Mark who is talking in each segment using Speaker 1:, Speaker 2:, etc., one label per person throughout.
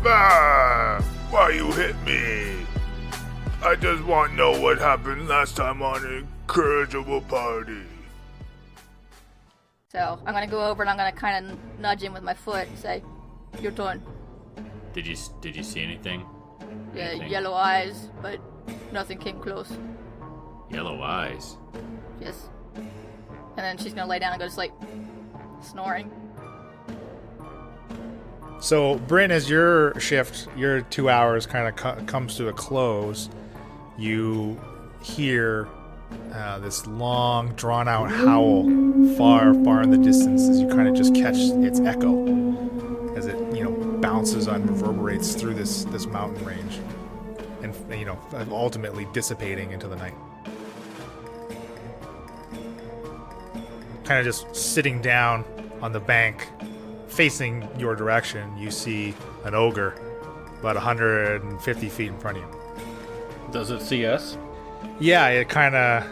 Speaker 1: Ah! Why you hit me? I just want to know what happened last time on Incorrigible Party.
Speaker 2: So I'm gonna go over and I'm gonna kind of nudge him with my foot and say, "Your turn."
Speaker 3: Did you see anything?
Speaker 2: Yeah,
Speaker 3: Anything?
Speaker 2: yellow eyes, but nothing came close.
Speaker 3: Yellow eyes.
Speaker 2: Yes. And then she's gonna lay down and go to sleep, snoring.
Speaker 4: So, Bryn, as your shift, your 2 hours kind of comes to a close, you hear this long, drawn-out howl far, far in the distance as you kind of just catch its echo as it, bounces and reverberates through this mountain range and, ultimately dissipating into the night. Kind of just sitting down on the bank, facing your direction, you see an ogre about 150 feet in front of you.
Speaker 5: Does it see us?
Speaker 4: Yeah, it kind of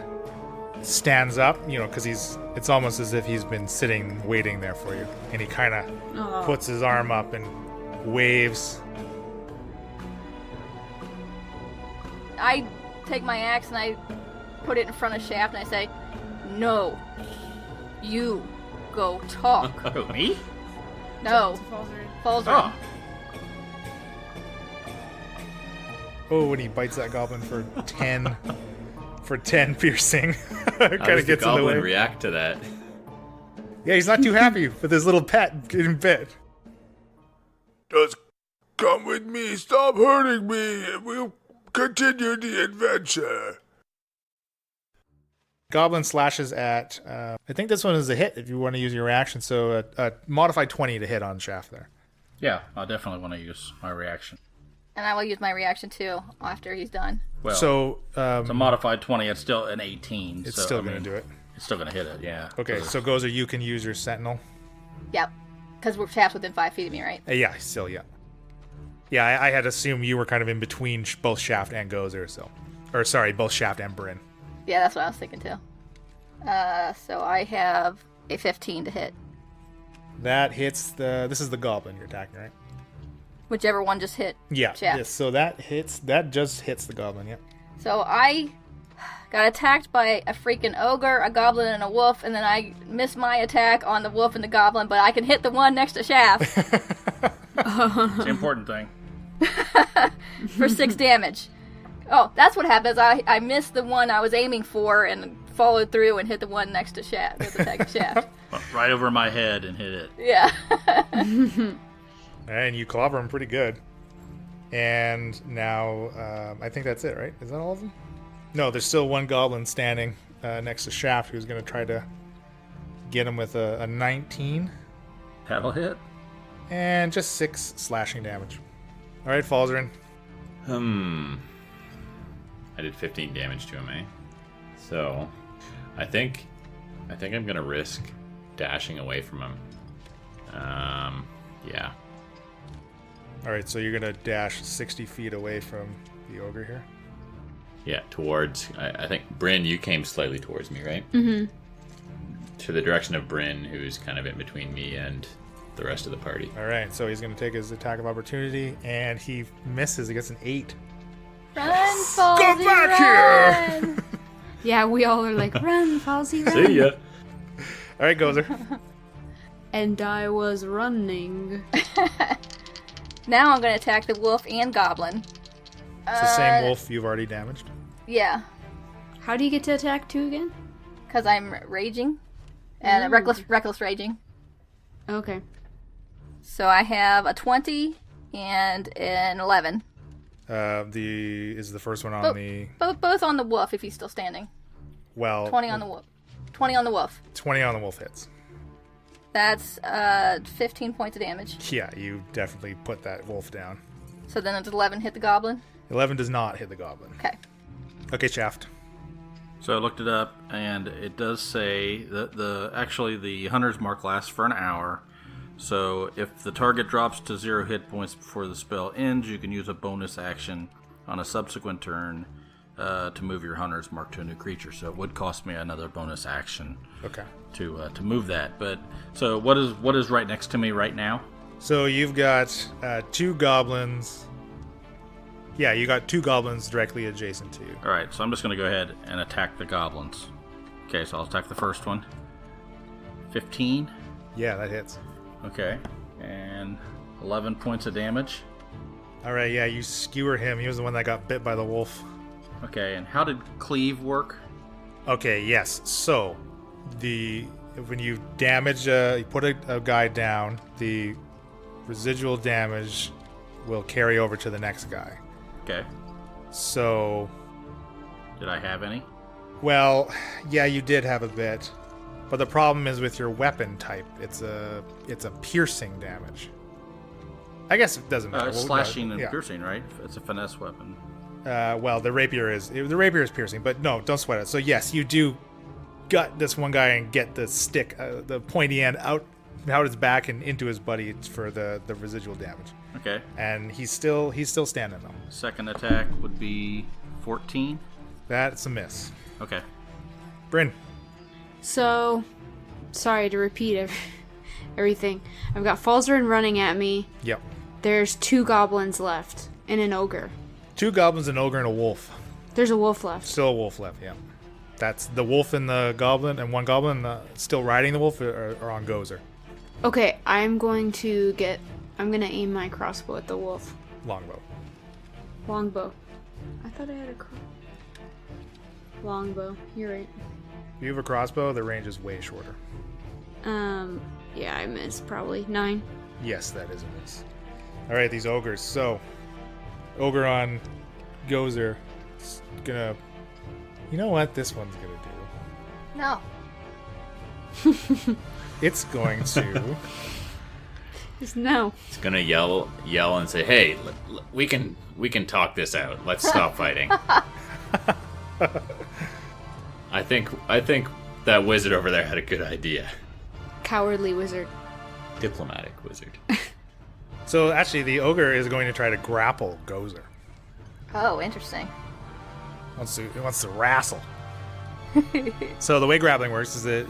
Speaker 4: stands up, because it's almost as if he's been sitting, waiting there for you. And he kind of puts his arm up and waves.
Speaker 2: I take my axe and I put it in front of Shaft and I say, "No, you go talk."
Speaker 5: Me?
Speaker 2: No, Falls
Speaker 5: Oh.
Speaker 4: Oh, when he bites that goblin for 10, for 10 piercing.
Speaker 3: How
Speaker 4: Kind
Speaker 3: does
Speaker 4: of
Speaker 3: the
Speaker 4: gets in the
Speaker 3: goblin
Speaker 4: way.
Speaker 3: react to that?
Speaker 4: Yeah, he's not too happy with his little pet getting bit.
Speaker 1: Just come with me, stop hurting me, and we'll continue the adventure.
Speaker 4: Goblin slashes at, I think this one is a hit if you want to use your reaction, so a modified 20 to hit on Shaft there.
Speaker 5: Yeah, I definitely want to use my reaction.
Speaker 2: And I will use my reaction too after he's done.
Speaker 5: Well,
Speaker 4: So,
Speaker 5: it's a modified 20. It's still an 18.
Speaker 4: it's
Speaker 5: so,
Speaker 4: still going to do it.
Speaker 5: It's still going to hit it, yeah.
Speaker 4: Okay, so Gozer, you can use your Sentinel.
Speaker 2: Yep. Because we're Shaft's within 5 feet of me, right?
Speaker 4: Yeah, still, yeah. Yeah, I had assumed you were kind of in between both Shaft and Gozer, so. Or, sorry, both Shaft and Bryn.
Speaker 2: Yeah, that's what I was thinking too. So I have a 15 to hit.
Speaker 4: That hits this is the goblin you're attacking, right?
Speaker 2: Whichever one just hit.
Speaker 4: Yeah,
Speaker 2: Shaft.
Speaker 4: yes, so that just hits the goblin, yeah.
Speaker 2: So I got attacked by a freaking ogre, a goblin, and a wolf, and then I missed my attack on the wolf and the goblin, but I can hit the one next to Shaft
Speaker 5: It's the important thing.
Speaker 2: for 6 damage. Oh, that's what happens. I missed the one I was aiming for and followed through and hit the one next to Shaft with the attack of Shaft.
Speaker 5: Right over my head and hit it.
Speaker 2: Yeah.
Speaker 4: And you clobber him pretty good. And now, I think that's it, right? Is that all of them? No, there's still one goblin standing next to Shaft who's going to try to get him with a 19.
Speaker 5: That'll hit.
Speaker 4: And just 6 slashing damage. All right, Falzarin.
Speaker 3: I did 15 damage to him, eh? So, I think I'm gonna risk dashing away from him. Yeah.
Speaker 4: All right, so you're going to dash 60 feet away from the ogre here.
Speaker 3: Yeah, towards... I think, Bryn, you came slightly towards me, right? Mm-hmm. To the direction of Bryn, who's kind of in between me and the rest of the party.
Speaker 4: All right, so he's going to take his attack of opportunity, and he misses. He gets an 8.
Speaker 2: Run, Falsy,
Speaker 1: Go back
Speaker 2: run!
Speaker 1: here!
Speaker 6: Yeah, we all are like, run, Falsy, run.
Speaker 3: See ya!
Speaker 4: All right, Gozer.
Speaker 6: And I was running.
Speaker 2: Now I'm going to attack the wolf and goblin.
Speaker 4: It's the same wolf you've already damaged.
Speaker 2: Yeah,
Speaker 6: How do you get to attack 2 again?
Speaker 2: because I'm raging. And reckless raging.
Speaker 6: Okay.
Speaker 2: So I have a 20 and an 11.
Speaker 4: Is the first one on the...
Speaker 2: Both on the wolf if he's still standing.
Speaker 4: Well...
Speaker 2: 20 on the wolf. 20 on the wolf.
Speaker 4: 20 on the wolf hits.
Speaker 2: That's 15 points of damage.
Speaker 4: Yeah, you definitely put that wolf down.
Speaker 2: So then it's 11 hit the goblin.
Speaker 4: 11 does not hit the goblin.
Speaker 2: Okay.
Speaker 4: Okay, Shaft.
Speaker 5: So I looked it up, and it does say that actually the hunter's mark lasts for an hour. So if the target drops to 0 hit points before the spell ends, you can use a bonus action on a subsequent turn to move your hunter's mark to a new creature. So it would cost me another bonus action
Speaker 4: Okay.
Speaker 5: to move that. But so what is right next to me right now?
Speaker 4: So you've got 2 goblins. Yeah, you got 2 goblins directly adjacent to you.
Speaker 5: All right, so I'm just going to go ahead and attack the goblins. Okay, so I'll attack the first one. 15.
Speaker 4: Yeah, that hits.
Speaker 5: Okay, and 11 points of damage.
Speaker 4: All right, yeah, you skewer him. He was the one that got bit by the wolf.
Speaker 5: Okay, and how did cleave work?
Speaker 4: Okay, yes. So, when you damage, you put a guy down, the residual damage will carry over to the next guy.
Speaker 5: Okay,
Speaker 4: So,
Speaker 5: did I have any?
Speaker 4: well, yeah, you did have a bit, but the problem is with your weapon type. It's a piercing damage. I guess it doesn't matter.
Speaker 5: It's
Speaker 4: Well,
Speaker 5: slashing and
Speaker 4: yeah.
Speaker 5: piercing, right? It's a finesse weapon.
Speaker 4: Well, the rapier is piercing, but no, don't sweat it. So yes, you do gut this one guy and get the stick, the pointy end out his back and into his buddy for the residual damage.
Speaker 5: Okay.
Speaker 4: And he's still standing though.
Speaker 5: Second attack would be 14.
Speaker 4: That's a miss.
Speaker 5: Okay.
Speaker 4: Bryn.
Speaker 6: So, sorry to repeat everything. I've got Falzarin running at me.
Speaker 4: Yep.
Speaker 6: There's 2 goblins left and an ogre.
Speaker 4: 2 goblins, an ogre, and a wolf.
Speaker 6: There's a wolf left.
Speaker 4: Still a wolf left. Yeah. That's the wolf and the goblin, and one goblin still riding the wolf are on Gozer.
Speaker 6: Okay, I'm gonna aim my crossbow at the wolf.
Speaker 4: Longbow.
Speaker 6: Longbow. I thought I had a longbow. You're right.
Speaker 4: If you have a crossbow, the range is way shorter.
Speaker 6: Yeah, I missed probably 9.
Speaker 4: Yes, that is a miss. All right, these ogres. So, ogre on Gozer. It's gonna. You know what this one's gonna
Speaker 2: No.
Speaker 4: do? It's going to.
Speaker 6: Just no.
Speaker 3: It's gonna yell and say, "Hey, we can talk this out. Let's stop fighting." I think that wizard over there had a good idea.
Speaker 6: Cowardly wizard.
Speaker 3: Diplomatic wizard.
Speaker 4: So actually, the ogre is going to try to grapple Gozer.
Speaker 2: Oh, interesting.
Speaker 4: It wants to wrestle. So the way grappling works is that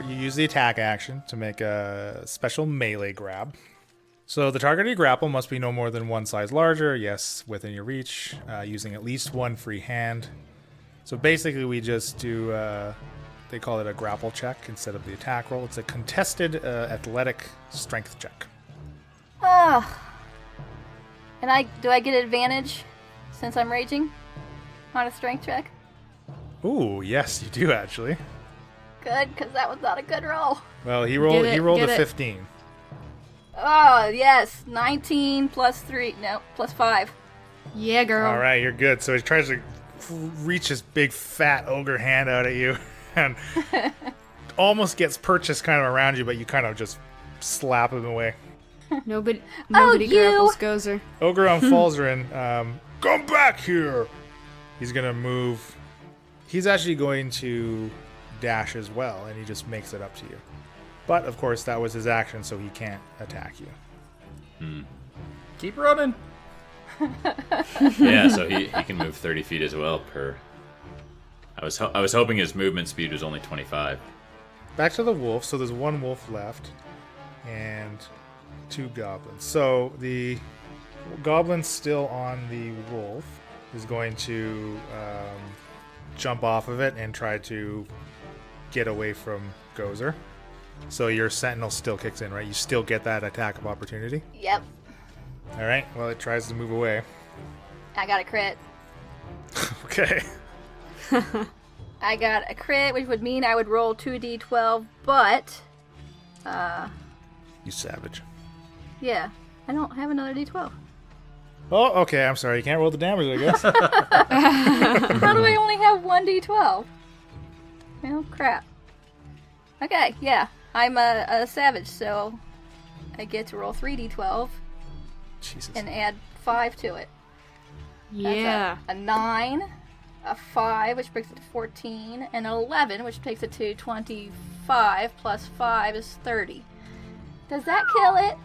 Speaker 4: you use the attack action to make a special melee grab. So the target you grapple must be no more than 1 size larger, yes, within your reach, using at least 1 free hand. So basically we just do, they call it a grapple check instead of the attack roll. It's a contested athletic strength check.
Speaker 2: Oh. And do I get advantage since I'm raging on a strength check?
Speaker 4: Ooh, yes, you do actually.
Speaker 2: Good, because that was not a good roll.
Speaker 4: Well, he rolled a
Speaker 6: get it.
Speaker 4: 15.
Speaker 2: Oh, yes. 19 plus 3. No, plus 5.
Speaker 6: Yeah, girl.
Speaker 4: All right, you're good. So he tries to reach his big fat ogre hand out at you and almost gets purchased kind of around you, but you kind of just slap him away.
Speaker 6: Nobody
Speaker 2: you.
Speaker 6: grapples Gozer.
Speaker 4: Ogre on Falzarin, come back here! He's going to move. He's actually going to dash as well, and he just makes it up to you. But, of course, that was his action, so he can't attack you.
Speaker 5: Keep running.
Speaker 3: Yeah, so he can move 30 feet as well per. I was hoping his movement speed was only 25.
Speaker 4: Back to the wolf. So there's 1 wolf left, and 2 goblins. So the goblin still on the wolf is going to jump off of it and try to get away from Gozer. So your sentinel still kicks in, right? You still get that attack of opportunity.
Speaker 2: Yep.
Speaker 4: All right. Well, it tries to move away.
Speaker 2: I got a crit.
Speaker 4: Okay.
Speaker 2: I got a crit, which would mean I would roll 2d12, but...
Speaker 4: You savage.
Speaker 2: yeah. I don't have another d12.
Speaker 4: Oh, okay. I'm sorry. You can't roll the damage, I guess.
Speaker 2: How do I only have 1d12? Oh, crap. Okay, yeah. I'm a savage, so I get to roll 3d12
Speaker 4: Jesus.
Speaker 2: and add 5 to it. That's
Speaker 6: Yeah.
Speaker 2: a 9, a 5, which brings it to 14, and an 11, which takes it to 25, plus 5 is 30. Does that kill it?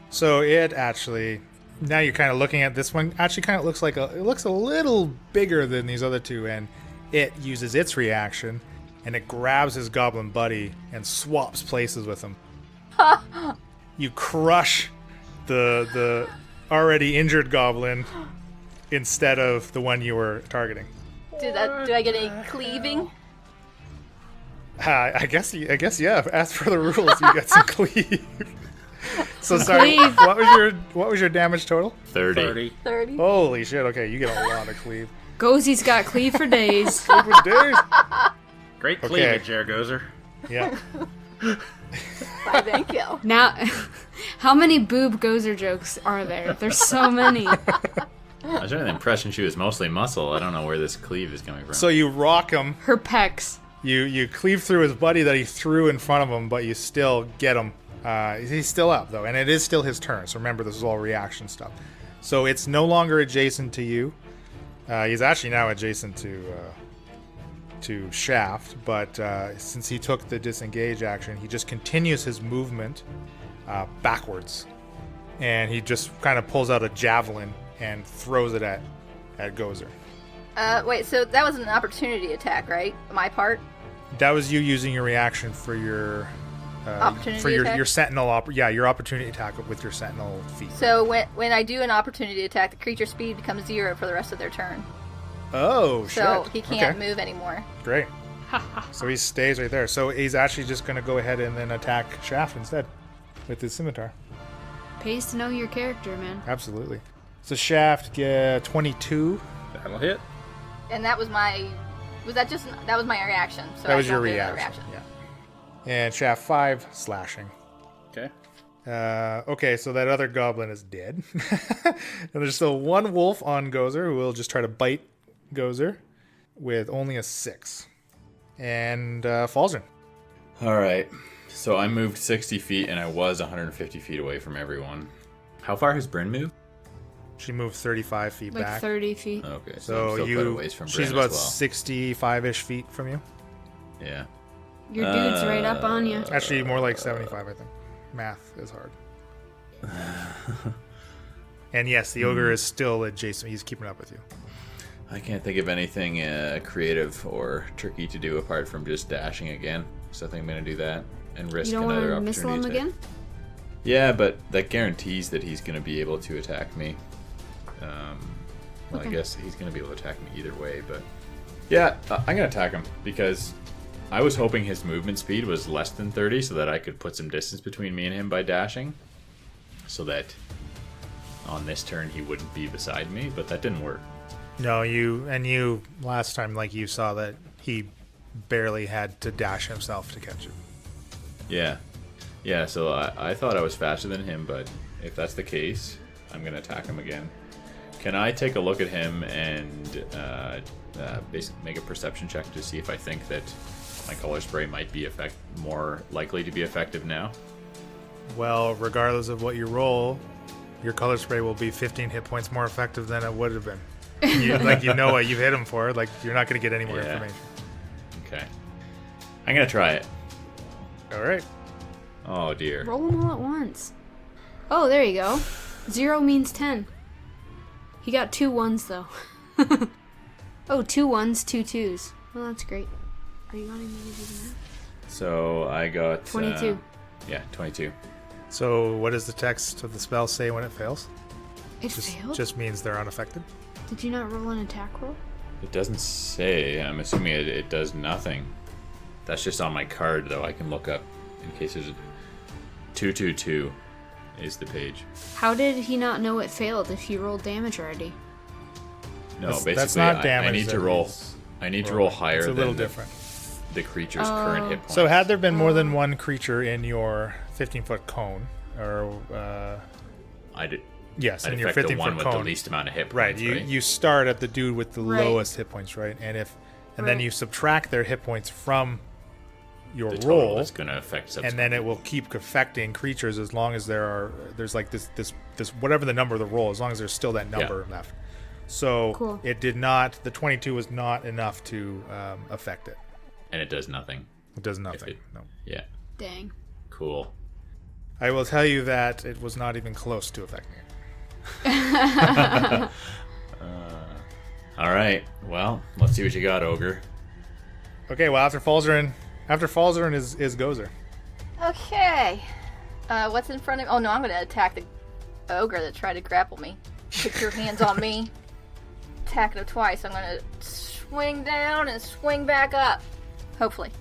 Speaker 4: So it actually, now you're kind of looking at this one, actually kind of looks like it looks a little bigger than these other 2, and it uses its reaction, and it grabs his goblin buddy and swaps places with him. You crush the already injured goblin instead of the one you were targeting.
Speaker 2: Do I get any cleaving?
Speaker 4: I guess yeah. As per the rules, you get some cleave. So sorry.
Speaker 6: Cleave.
Speaker 4: What was your damage total?
Speaker 3: 30.
Speaker 2: 30.
Speaker 4: Holy shit! Okay, you get a lot of cleave.
Speaker 6: Gozy's got cleave for days.
Speaker 4: Cleave for days.
Speaker 5: Great
Speaker 4: Okay.
Speaker 5: cleavage, Gozer.
Speaker 4: Yeah.
Speaker 2: Bye, thank you.
Speaker 6: Now, how many boob Gozer jokes are there? There's so many.
Speaker 3: I was under the impression she was mostly muscle. I don't know where this cleave is coming from.
Speaker 4: So you rock him.
Speaker 6: Her pecs.
Speaker 4: You cleave through his buddy that he threw in front of him, but you still get him. He's still up though, and it is still his turn. So remember, this is all reaction stuff. So it's no longer adjacent to you. He's actually now adjacent to Shaft, but since he took the disengage action, he just continues his movement backwards, and he just kind of pulls out a javelin and throws it at Gozer.
Speaker 2: Wait, so that was an opportunity attack, right? My part?
Speaker 4: That was you using your reaction for your
Speaker 2: Opportunity attack?
Speaker 4: your sentinel your opportunity attack with your sentinel feat.
Speaker 2: So when I do an opportunity attack, the creature's speed becomes 0 for the rest of their turn.
Speaker 4: Oh shit!
Speaker 2: So he can't
Speaker 4: Okay.
Speaker 2: move anymore.
Speaker 4: Great. So he stays right there. So he's actually just going to go ahead and then attack Shaft instead with his scimitar.
Speaker 6: Pays to know your character, man.
Speaker 4: Absolutely. So Shaft get 22.
Speaker 5: That'll hit.
Speaker 2: And that was my... that was my reaction. So
Speaker 4: That
Speaker 2: I
Speaker 4: was your
Speaker 2: don't get another
Speaker 4: reaction. Yeah. And Shaft 5 slashing.
Speaker 5: Okay.
Speaker 4: Okay, so that other goblin is dead. And there's still one wolf on Gozer who will just try to bite Gozer with only a 6. And Falzern.
Speaker 3: All right. So I moved 60 feet, and I was 150 feet away from everyone. How far has Bryn moved?
Speaker 4: She moved 35 feet
Speaker 6: Like
Speaker 4: back.
Speaker 6: 30 feet.
Speaker 3: Okay, so I'm
Speaker 4: So
Speaker 3: still quite a ways from
Speaker 4: she's
Speaker 3: Bryn
Speaker 4: about
Speaker 3: as well.
Speaker 4: 65-ish feet from you.
Speaker 3: Yeah.
Speaker 6: Your dude's right up on you.
Speaker 4: Actually, more like 75, I think. Math is hard. And yes, the ogre is still adjacent. He's keeping up with you.
Speaker 3: I can't think of anything creative or tricky to do apart from just dashing again. So I think I'm going to do that and risk
Speaker 6: You don't
Speaker 3: another
Speaker 6: want to
Speaker 3: opportunity
Speaker 6: missile him
Speaker 3: attack.
Speaker 6: again?
Speaker 3: Yeah, but that guarantees that he's going to be able to attack me. Well,
Speaker 6: Okay.
Speaker 3: I guess he's going to be able to attack me either way, but... Yeah, I'm going to attack him because I was hoping his movement speed was less than 30 so that I could put some distance between me and him by dashing. So that on this turn he wouldn't be beside me, but that didn't work.
Speaker 4: No, you last time, like, you saw that he barely had to dash himself to catch you.
Speaker 3: Yeah. Yeah, so I thought I was faster than him, but if that's the case, I'm going to attack him again. Can I take a look at him and basically make a perception check to see if I think that my color spray might be more likely to be effective now?
Speaker 4: Well, regardless of what you roll, your color spray will be 15 hit points more effective than it would have been. You know what you've hit him for. Like, you're not going to get any more
Speaker 3: Yeah.
Speaker 4: information.
Speaker 3: Okay. I'm going to try it.
Speaker 4: All right.
Speaker 3: Oh, dear.
Speaker 6: Roll them all at once. Oh, there you go. 0 means 10. He got 2 1s, though. Oh, 2 1s, 2 2s. Well, that's great. Are you wanting me to do that?
Speaker 3: So I got...
Speaker 6: 22.
Speaker 3: Yeah, 22.
Speaker 4: So what does the text of the spell say when it fails?
Speaker 6: It failed?
Speaker 4: Just means they're unaffected.
Speaker 6: Did you not roll an attack roll?
Speaker 3: It doesn't say. I'm assuming it does nothing. That's just on my card, though. I can look up in case there's a 222 is the page.
Speaker 6: How did he not know it failed if he rolled damage already?
Speaker 3: No,
Speaker 4: That's-
Speaker 3: basically,
Speaker 4: that's not
Speaker 3: I
Speaker 4: damage
Speaker 3: need to
Speaker 4: that
Speaker 3: roll.
Speaker 4: he's
Speaker 3: I need to roll higher
Speaker 4: It's a
Speaker 3: than
Speaker 4: little different.
Speaker 3: the creature's current hit points.
Speaker 4: So had there been more than one creature in your 15-foot cone, or
Speaker 3: I did.
Speaker 4: yes,
Speaker 3: I'd
Speaker 4: in your
Speaker 3: affect the
Speaker 4: 15-foot
Speaker 3: one with the
Speaker 4: cone,
Speaker 3: least amount of hit
Speaker 4: right?
Speaker 3: points,
Speaker 4: You start at the dude with the
Speaker 6: Right.
Speaker 4: lowest hit points, right? And then
Speaker 6: Right.
Speaker 4: you subtract their hit points from your
Speaker 3: the total
Speaker 4: roll,
Speaker 3: is going to affect subsequent.
Speaker 4: and then it will keep affecting creatures as long as there's like this whatever the number of the roll, as long as there's still that number left. So
Speaker 6: Cool.
Speaker 4: it did not. The 22 was not enough to affect it.
Speaker 3: And it does nothing.
Speaker 4: It does nothing.
Speaker 3: it-
Speaker 4: No.
Speaker 3: Yeah.
Speaker 6: Dang.
Speaker 3: Cool.
Speaker 4: I will tell you that it was not even close to affecting it.
Speaker 3: All right. Well, let's see what you got, Ogre.
Speaker 4: Okay, well after Falzarin is Gozer.
Speaker 2: Okay. What's in front of me? Oh no, I'm gonna attack the ogre that tried to grapple me. Put your hands on me. Attacking him twice. I'm gonna swing down and swing back up. Hopefully.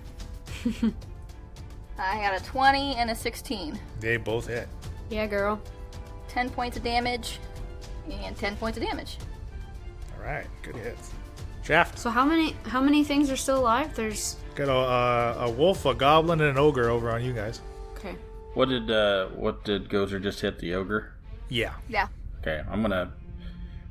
Speaker 2: I got a 20 and a 16.
Speaker 4: They both hit.
Speaker 6: Yeah, girl.
Speaker 2: 10 points of damage. And 10 points of damage.
Speaker 4: All right, good hits. Shaft.
Speaker 6: So how many things are still alive? There's
Speaker 4: Got a wolf, a goblin, and an ogre over on you guys.
Speaker 6: okay.
Speaker 5: What did Gozer just hit? The ogre?
Speaker 4: Yeah.
Speaker 2: Yeah.
Speaker 5: Okay,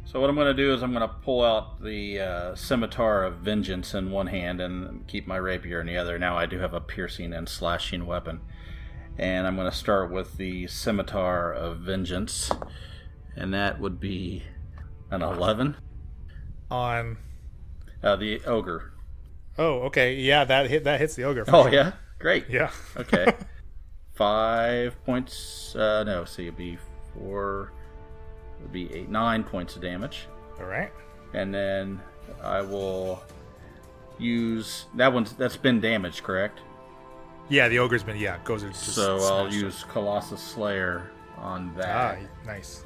Speaker 5: so what I'm gonna do is I'm gonna pull out the scimitar of vengeance in one hand and keep my rapier in the other. Now I do have a piercing and slashing weapon, and I'm gonna start with the scimitar of vengeance, and that would be an 11.
Speaker 4: On.
Speaker 5: The ogre.
Speaker 4: Oh, okay. Yeah, that hits the ogre. For
Speaker 5: Oh
Speaker 4: sure.
Speaker 5: yeah, great.
Speaker 4: Yeah.
Speaker 5: Okay. 5 points. No, so it'd be 4. It'd be 8, 9 points of damage.
Speaker 4: All right.
Speaker 5: And then I will use that one. That's been damaged, correct?
Speaker 4: Yeah, the ogre's been. Yeah, goes. Just
Speaker 5: So I'll
Speaker 4: smashed
Speaker 5: use Colossus Slayer on
Speaker 4: it.
Speaker 5: that,
Speaker 4: Nice.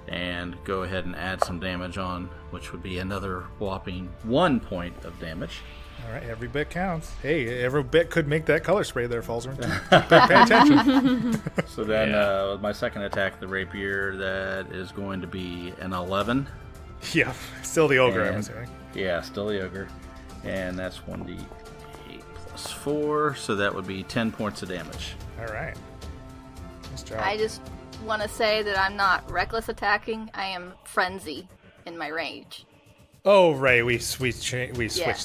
Speaker 5: and go ahead and add some damage on, which would be another whopping 1 point of damage.
Speaker 4: All right, every bit counts. Hey, every bit could make that color spray there, Falzer. Pay attention.
Speaker 5: So then,
Speaker 3: Yeah.
Speaker 5: my second attack, the rapier, that is going to be an 11.
Speaker 4: Yeah, still the ogre, I'm
Speaker 5: And-
Speaker 4: assuming.
Speaker 5: Yeah, still the ogre, and that's 1d8 plus 4, so that would be 10 points of damage.
Speaker 4: All right. Nice job.
Speaker 2: I just want to say that I'm not reckless attacking. I am frenzy in my rage.
Speaker 4: Oh, right. We switched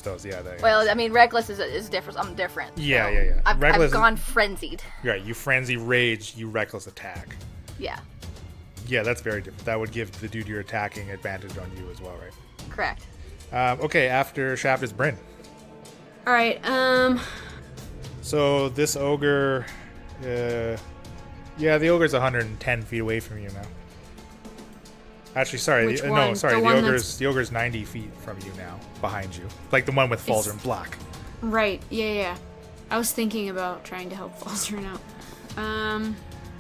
Speaker 4: those. Yeah.
Speaker 2: Well, I mean, reckless is different. I'm different.
Speaker 4: Yeah,
Speaker 2: so
Speaker 4: yeah.
Speaker 2: I've
Speaker 4: Reckless-
Speaker 2: gone frenzied.
Speaker 4: Right. You frenzy rage. You reckless attack.
Speaker 2: Yeah,
Speaker 4: Yeah, that's very different. That would give the dude you're attacking advantage on you as well, right?
Speaker 2: correct.
Speaker 4: Okay. After Shaft is Bryn.
Speaker 6: All right.
Speaker 4: So this ogre, yeah, the ogre's 110 feet away from you now. Actually, sorry,
Speaker 6: Which
Speaker 4: the
Speaker 6: one? The one
Speaker 4: the ogre's 90 feet from you now, behind you, like the one with Falzer in black.
Speaker 6: Right. Yeah. I was thinking about trying to help Falzer out.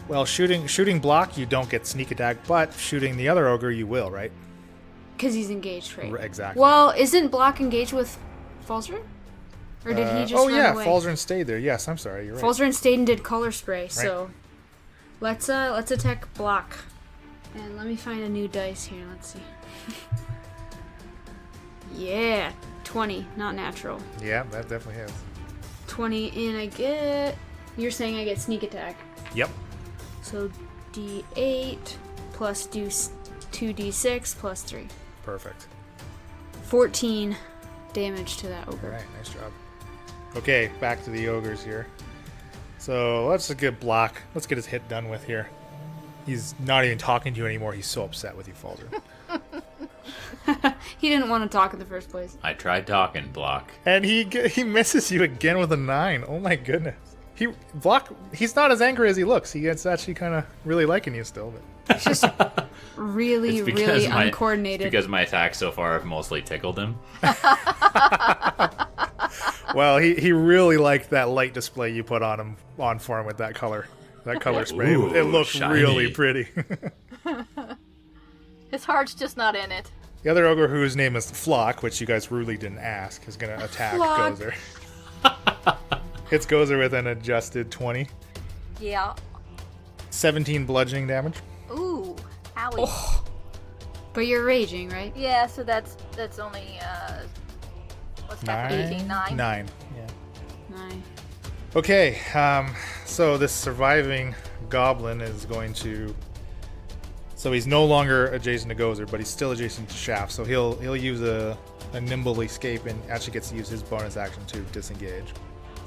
Speaker 4: Well, shooting block, you don't get sneak attack, but shooting the other ogre, you will, right?
Speaker 6: Because he's engaged, right?
Speaker 4: Exactly.
Speaker 6: Well, isn't Block engaged with Falzer? Or did he just
Speaker 4: oh
Speaker 6: run
Speaker 4: yeah,
Speaker 6: away?
Speaker 4: Falzer stayed there. Yes, I'm sorry, you're right.
Speaker 6: Falzer and Staden did color spray, so let's attack Block. And let me find a new dice here. Let's see. Yeah, 20, not natural.
Speaker 4: Yeah, that definitely is.
Speaker 6: 20, and I get. You're saying I get sneak attack.
Speaker 4: Yep.
Speaker 6: So D8 plus 2D6 plus 3.
Speaker 4: Perfect.
Speaker 6: 14 damage to that
Speaker 4: All
Speaker 6: ogre.
Speaker 4: right, nice job. Okay, back to the ogres here. So let's just get block. Let's get his hit done with here. He's not even talking to you anymore. He's so upset with you, Falzer.
Speaker 6: He didn't want to talk in the first place.
Speaker 3: I tried talking, Block.
Speaker 4: And he misses you again with a 9. Oh my goodness. He's not as angry as he looks. He's actually kind of really liking you still. But
Speaker 6: It's just really, really uncoordinated.
Speaker 3: It's because my attacks so far have mostly tickled him.
Speaker 4: well, he really liked that light display you put on for him with that color spray.
Speaker 3: Ooh,
Speaker 4: it looked
Speaker 3: shiny.
Speaker 4: really pretty.
Speaker 2: His heart's just not in it.
Speaker 4: The other ogre, whose name is Flock, which you guys really didn't ask, is going to attack
Speaker 6: Flock.
Speaker 4: Gozer. Hits Gozer with an adjusted 20.
Speaker 2: Yeah.
Speaker 4: 17 bludgeoning damage.
Speaker 2: Ooh. Owie.
Speaker 6: But you're raging, right?
Speaker 2: Yeah, so that's only what's that? 18, 9.
Speaker 4: 9. Yeah.
Speaker 6: 9.
Speaker 4: Okay, so this surviving goblin is going to... So he's no longer adjacent to Gozer, but he's still adjacent to Shaft. So he'll use a nimble escape and actually gets to use his bonus action to disengage,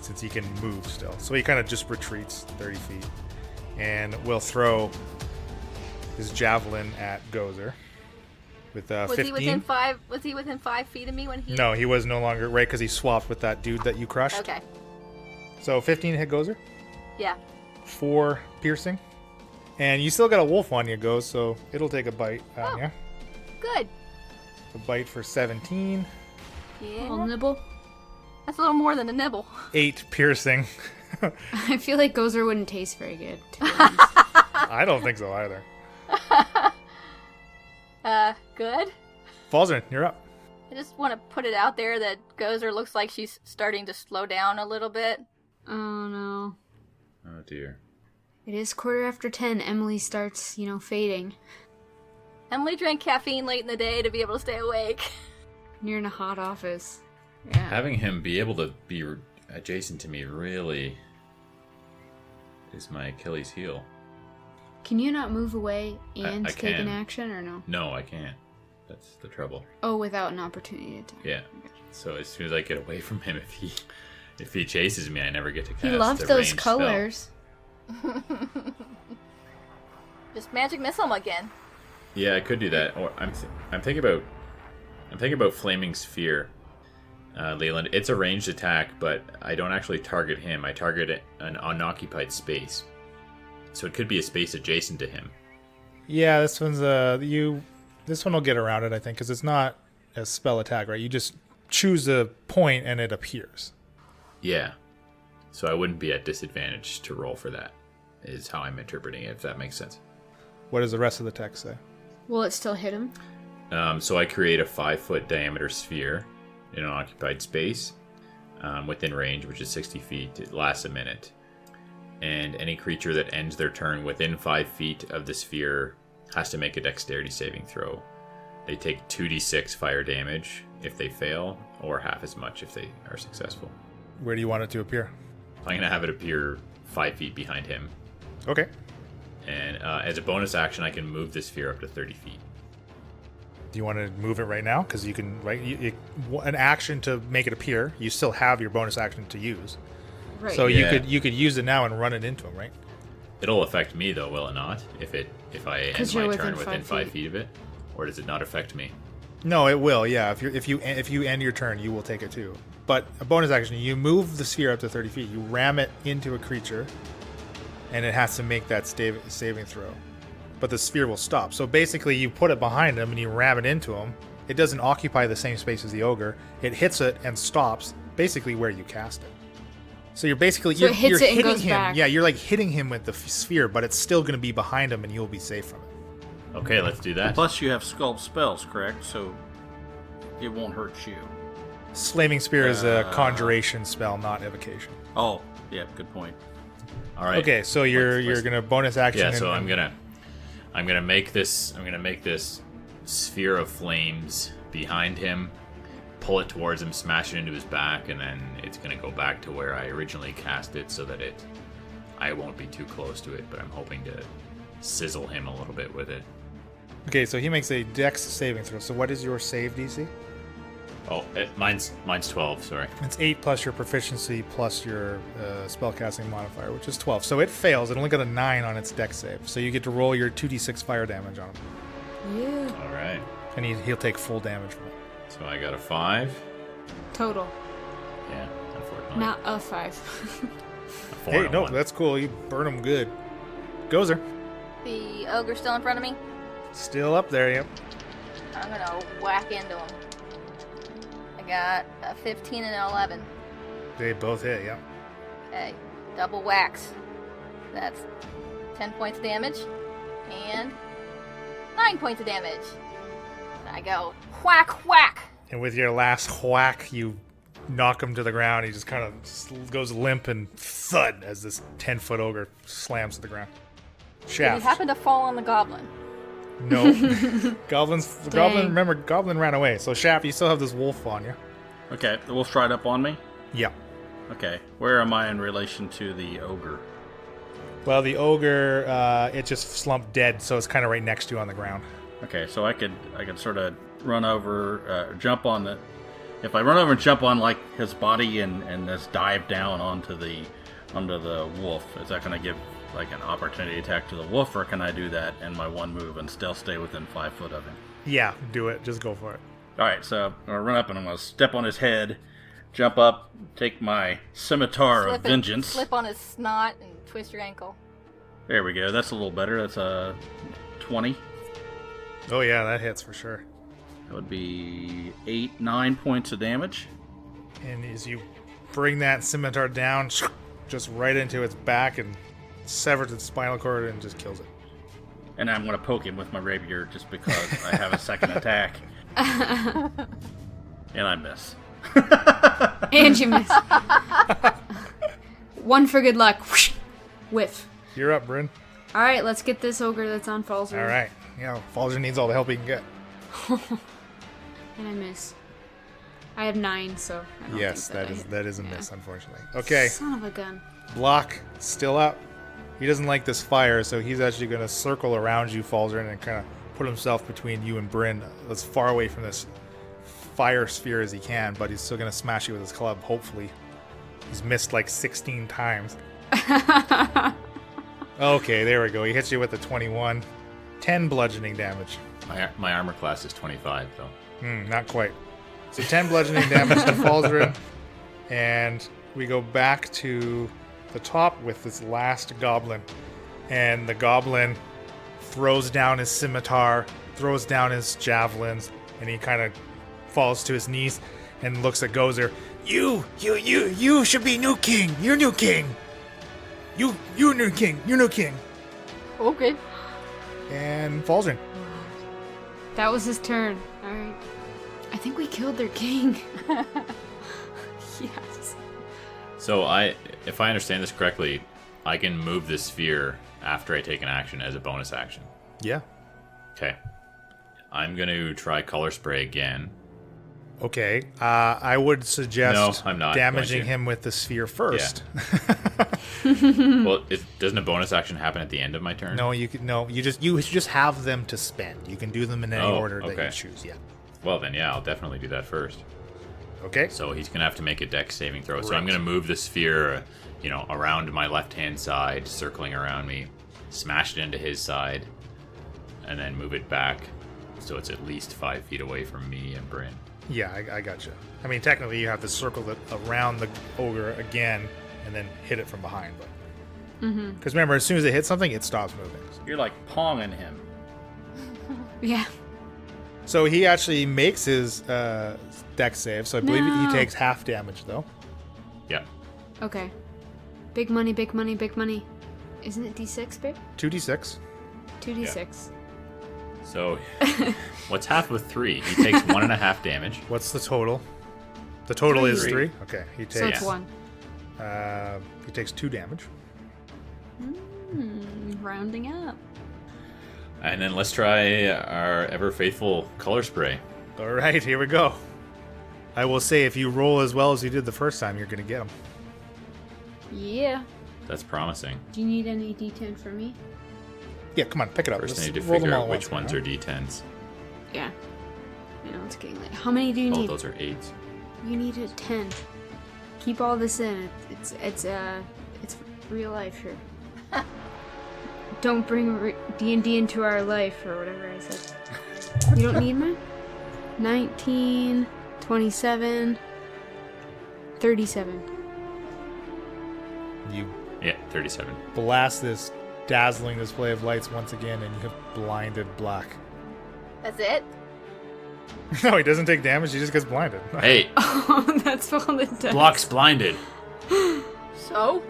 Speaker 4: since he can move still. So he kind of just retreats 30 feet. And will throw his javelin at Gozer with 15.
Speaker 2: Was he within 5 feet of me when he?
Speaker 4: No, he was no longer, right, because he swapped with that dude that you crushed.
Speaker 2: Okay.
Speaker 4: So 15 hit Gozer.
Speaker 2: Yeah.
Speaker 4: 4 piercing. And you still got a wolf on you, Goz, so it'll take a bite on you.
Speaker 2: Good.
Speaker 4: A bite for 17.
Speaker 2: Yeah.
Speaker 6: Little nibble.
Speaker 2: That's a little more than a nibble.
Speaker 4: 8 piercing.
Speaker 6: I feel like Gozer wouldn't taste very good. To be honest.
Speaker 4: I don't think so either.
Speaker 2: Good.
Speaker 4: Falzern, you're up.
Speaker 2: I just want to put it out there that Gozer looks like she's starting to slow down a little bit.
Speaker 6: Oh no.
Speaker 3: Oh dear.
Speaker 6: It is 10:15. Emily starts, fading.
Speaker 2: Emily drank caffeine late in the day to be able to stay awake.
Speaker 6: You're in a hot office. Yeah.
Speaker 3: Having him be able to be adjacent to me really is my Achilles heel.
Speaker 6: Can you not move away and
Speaker 3: I
Speaker 6: take an
Speaker 3: can.
Speaker 6: action, or no?
Speaker 3: No, I can't. That's the trouble.
Speaker 6: Oh, without an opportunity to attack.
Speaker 3: Yeah. So as soon as I get away from him, if he chases me, I never get to cast
Speaker 6: He loved
Speaker 3: the
Speaker 6: those
Speaker 3: ranged spell.
Speaker 6: colors.
Speaker 2: Just magic missile him again.
Speaker 3: Yeah, I could do that. Or I'm thinking about flaming sphere. Leland, it's a ranged attack, but I don't actually target him. I target an unoccupied space. So it could be a space adjacent to him.
Speaker 4: Yeah, this one's This one will get around it, I think, because it's not a spell attack, right? You just choose a point and it appears.
Speaker 3: Yeah. So I wouldn't be at disadvantage to roll for that, is how I'm interpreting it, if that makes sense.
Speaker 4: What does the rest of the text say?
Speaker 6: Will it still hit him?
Speaker 3: So I create a 5-foot diameter sphere in an occupied space within range, which is 60 feet. It lasts a minute. And any creature that ends their turn within 5 feet of the sphere has to make a dexterity saving throw. They take 2d6 fire damage if they fail, or half as much if they are successful.
Speaker 4: Where do you want it to appear?
Speaker 3: I'm going to have it appear 5 feet behind him.
Speaker 4: Okay.
Speaker 3: And as a bonus action, I can move the sphere up to 30 feet.
Speaker 4: Do you want to move it right now? Because you can, right? An action to make it appear. You still have your bonus action to use.
Speaker 6: Right.
Speaker 4: So
Speaker 3: Yeah.
Speaker 4: you could use it now and run it into him, right?
Speaker 3: It'll affect me though, will it not? If I end
Speaker 6: 'Cause
Speaker 3: my
Speaker 6: you're
Speaker 3: turn
Speaker 6: within
Speaker 3: within
Speaker 6: 5
Speaker 3: 5
Speaker 6: feet.
Speaker 3: feet of it, or does it not affect me?
Speaker 4: No, it will. Yeah, if you end your turn, you will take it too. But a bonus action, you move the sphere up to 30 feet. You ram it into a creature, and it has to make that saving throw. But the sphere will stop. So basically, you put it behind him and you ram it into him. It doesn't occupy the same space as the ogre. It hits it and stops basically where you cast it. So you're basically
Speaker 6: So it hits
Speaker 4: you're
Speaker 6: it and
Speaker 4: hitting
Speaker 6: goes
Speaker 4: him.
Speaker 6: back.
Speaker 4: Yeah, you're like hitting him with the sphere, but it's still going to be behind him, and you'll be safe from it.
Speaker 3: Okay, let's do that.
Speaker 5: Plus, you have sculpt spells, correct? So it won't hurt you.
Speaker 4: Flaming spear is a conjuration spell, not evocation.
Speaker 5: Oh, yeah, good point.
Speaker 3: All right.
Speaker 4: Okay, so you're gonna bonus action.
Speaker 3: Yeah, so
Speaker 4: and-
Speaker 3: I'm gonna make this sphere of flames behind him, pull it towards him, smash it into his back, and then it's gonna go back to where I originally cast it, so that I won't be too close to it, but I'm hoping to sizzle him a little bit with it.
Speaker 4: Okay, so he makes a dex saving throw. So what is your save DC?
Speaker 3: Oh, mine's 12. Sorry.
Speaker 4: It's 8 plus your proficiency plus your spellcasting modifier, which is 12. So it fails. It only got a 9 on its dex save. So you get to roll your 2d6 fire damage on him.
Speaker 6: Yeah.
Speaker 3: All right.
Speaker 4: And he'll take full damage from it.
Speaker 3: So I got a 5.
Speaker 6: Total.
Speaker 3: Yeah, unfortunately.
Speaker 6: Not a 5.
Speaker 3: A 4
Speaker 4: Hey,
Speaker 3: and a
Speaker 4: no,
Speaker 3: 1.
Speaker 4: that's cool. You burn him good. Gozer.
Speaker 2: The ogre still in front of me.
Speaker 4: Still up there, yep.
Speaker 2: I'm gonna whack into him. I got a 15 and an 11.
Speaker 4: They both hit, yep.
Speaker 2: Okay, double whacks. That's 10 points of damage and 9 points of damage. And I go whack, whack.
Speaker 4: And with your last whack, you knock him to the ground. He just kind of goes limp and thud as this 10-foot ogre slams to the ground.
Speaker 2: Did he
Speaker 4: Shaft.
Speaker 2: happen to fall on the goblin?
Speaker 4: No. Goblin,
Speaker 6: Dang.
Speaker 4: remember, Goblin ran away. So, Shaft, you still have this wolf on you.
Speaker 5: Okay, the wolf's right up on me.
Speaker 4: Yeah.
Speaker 5: Okay, where am I in relation to the ogre?
Speaker 4: Well, the ogre, it just slumped dead, so it's kind of right next to you on the ground.
Speaker 5: Okay, so I could sort of run over, jump on the. If I run over and jump on like his body and just dive down onto the wolf, is that going to give like an opportunity attack to the wolf, or can I do that in my one move and still stay within 5 foot of him?
Speaker 4: Yeah, do it. Just go for it.
Speaker 5: All right, so I'm gonna run up and I'm gonna step on his head, jump up, take my scimitar of vengeance.
Speaker 2: Slip on his snot and twist your ankle.
Speaker 5: There we go. That's a little better. That's a 20.
Speaker 4: Oh, yeah, that hits for sure.
Speaker 5: That would be 9 points of damage.
Speaker 4: And as you bring that scimitar down, just right into its back and severs its spinal cord and just kills it.
Speaker 5: And I'm going to poke him with my rapier just because I have a second attack. And I miss.
Speaker 6: And you miss. One for good luck. Whoosh. Whiff.
Speaker 4: You're up, Bryn.
Speaker 6: All right, let's get this ogre that's on Falls.
Speaker 4: All right. Falzer needs all the help he can get.
Speaker 6: And I miss. I have 9, so I don't
Speaker 4: Yes,
Speaker 6: think
Speaker 4: that is a miss, unfortunately. Okay,
Speaker 6: Son of a gun.
Speaker 4: Block still up. He doesn't like this fire, so he's actually going to circle around you, Falzer, and kind of put himself between you and Bryn, as far away from this fire sphere as he can. But he's still going to smash you with his club. Hopefully, he's missed like 16 times. Okay, there we go. He hits you with a 21, 10 bludgeoning damage.
Speaker 3: My armor class is 25, though.
Speaker 4: Not quite. So 10 bludgeoning damage to Falzarin. And we go back to the top with this last goblin. And the goblin throws down his scimitar, throws down his javelins, and he kind of falls to his knees and looks at Gozer. You should be new king. You're new king. You new king. You're new king.
Speaker 2: Okay.
Speaker 4: And Falzarin.
Speaker 6: That was his turn. All right. I think we killed their king. Yes.
Speaker 3: So if I understand this correctly, I can move this sphere after I take an action as a bonus action.
Speaker 4: Yeah.
Speaker 3: Okay. I'm going to try Color Spray again.
Speaker 4: Okay. I would suggest
Speaker 3: No, I'm not
Speaker 4: damaging
Speaker 3: going to.
Speaker 4: him with the sphere first.
Speaker 3: Well, doesn't a bonus action happen at the end of my turn?
Speaker 4: No, you just have them to spend. You can do them in any order that
Speaker 3: okay.
Speaker 4: you choose. Yeah.
Speaker 3: Well, then, yeah, I'll definitely do that first.
Speaker 4: Okay.
Speaker 3: So he's going to have to make a dex saving throw. So I'm
Speaker 4: Correct.
Speaker 3: going to move the sphere, around my left-hand side, circling around me, smash it into his side, and then move it back so it's at least 5 feet away from me and Bryn.
Speaker 4: Yeah, I gotcha. I mean, technically, you have to circle it around the ogre again and then hit it from behind. But because remember, as soon as it hits something, it stops moving.
Speaker 5: You're like ponging him.
Speaker 6: Yeah.
Speaker 4: So he actually makes his dex save. So I believe he
Speaker 6: No.
Speaker 4: takes half damage, though.
Speaker 3: Yeah.
Speaker 6: Okay. Big money, big money, big money. Isn't it D6, babe?
Speaker 4: 2d6.
Speaker 6: 2D6.
Speaker 3: So what's half of 3? He takes 1.5 damage.
Speaker 4: What's the total? The total is
Speaker 3: 3.
Speaker 4: 3. Okay. He
Speaker 6: So
Speaker 4: takes
Speaker 6: it's 1.
Speaker 4: he takes 2 damage.
Speaker 2: Rounding up.
Speaker 3: And then let's try our ever-faithful Color Spray.
Speaker 4: All right, here we go. I will say, if you roll as well as you did the first time, you're going to get him.
Speaker 6: Yeah.
Speaker 3: That's promising.
Speaker 6: Do you need any D10 for me?
Speaker 4: Yeah, come on, pick it up.
Speaker 3: First, I
Speaker 4: Let's
Speaker 3: need to
Speaker 4: roll them
Speaker 3: figure
Speaker 4: all
Speaker 3: out
Speaker 4: at
Speaker 3: which
Speaker 4: once,
Speaker 3: ones are D10s.
Speaker 6: Yeah. I know it's getting late. How many do you
Speaker 3: Oh,
Speaker 6: need?
Speaker 3: those are 8s.
Speaker 6: You need a 10. Keep all this in. It's real life here. Don't bring D&D into our life, or whatever I said. You don't need mine? 19, 27, 37.
Speaker 4: You
Speaker 3: Yeah, 37.
Speaker 4: blast this dazzling display of lights once again, and you have blinded Black.
Speaker 2: That's it?
Speaker 4: No, he doesn't take damage. He just gets blinded.
Speaker 3: Hey,
Speaker 6: Oh, that's all it does.
Speaker 3: Block's blinded.
Speaker 2: So?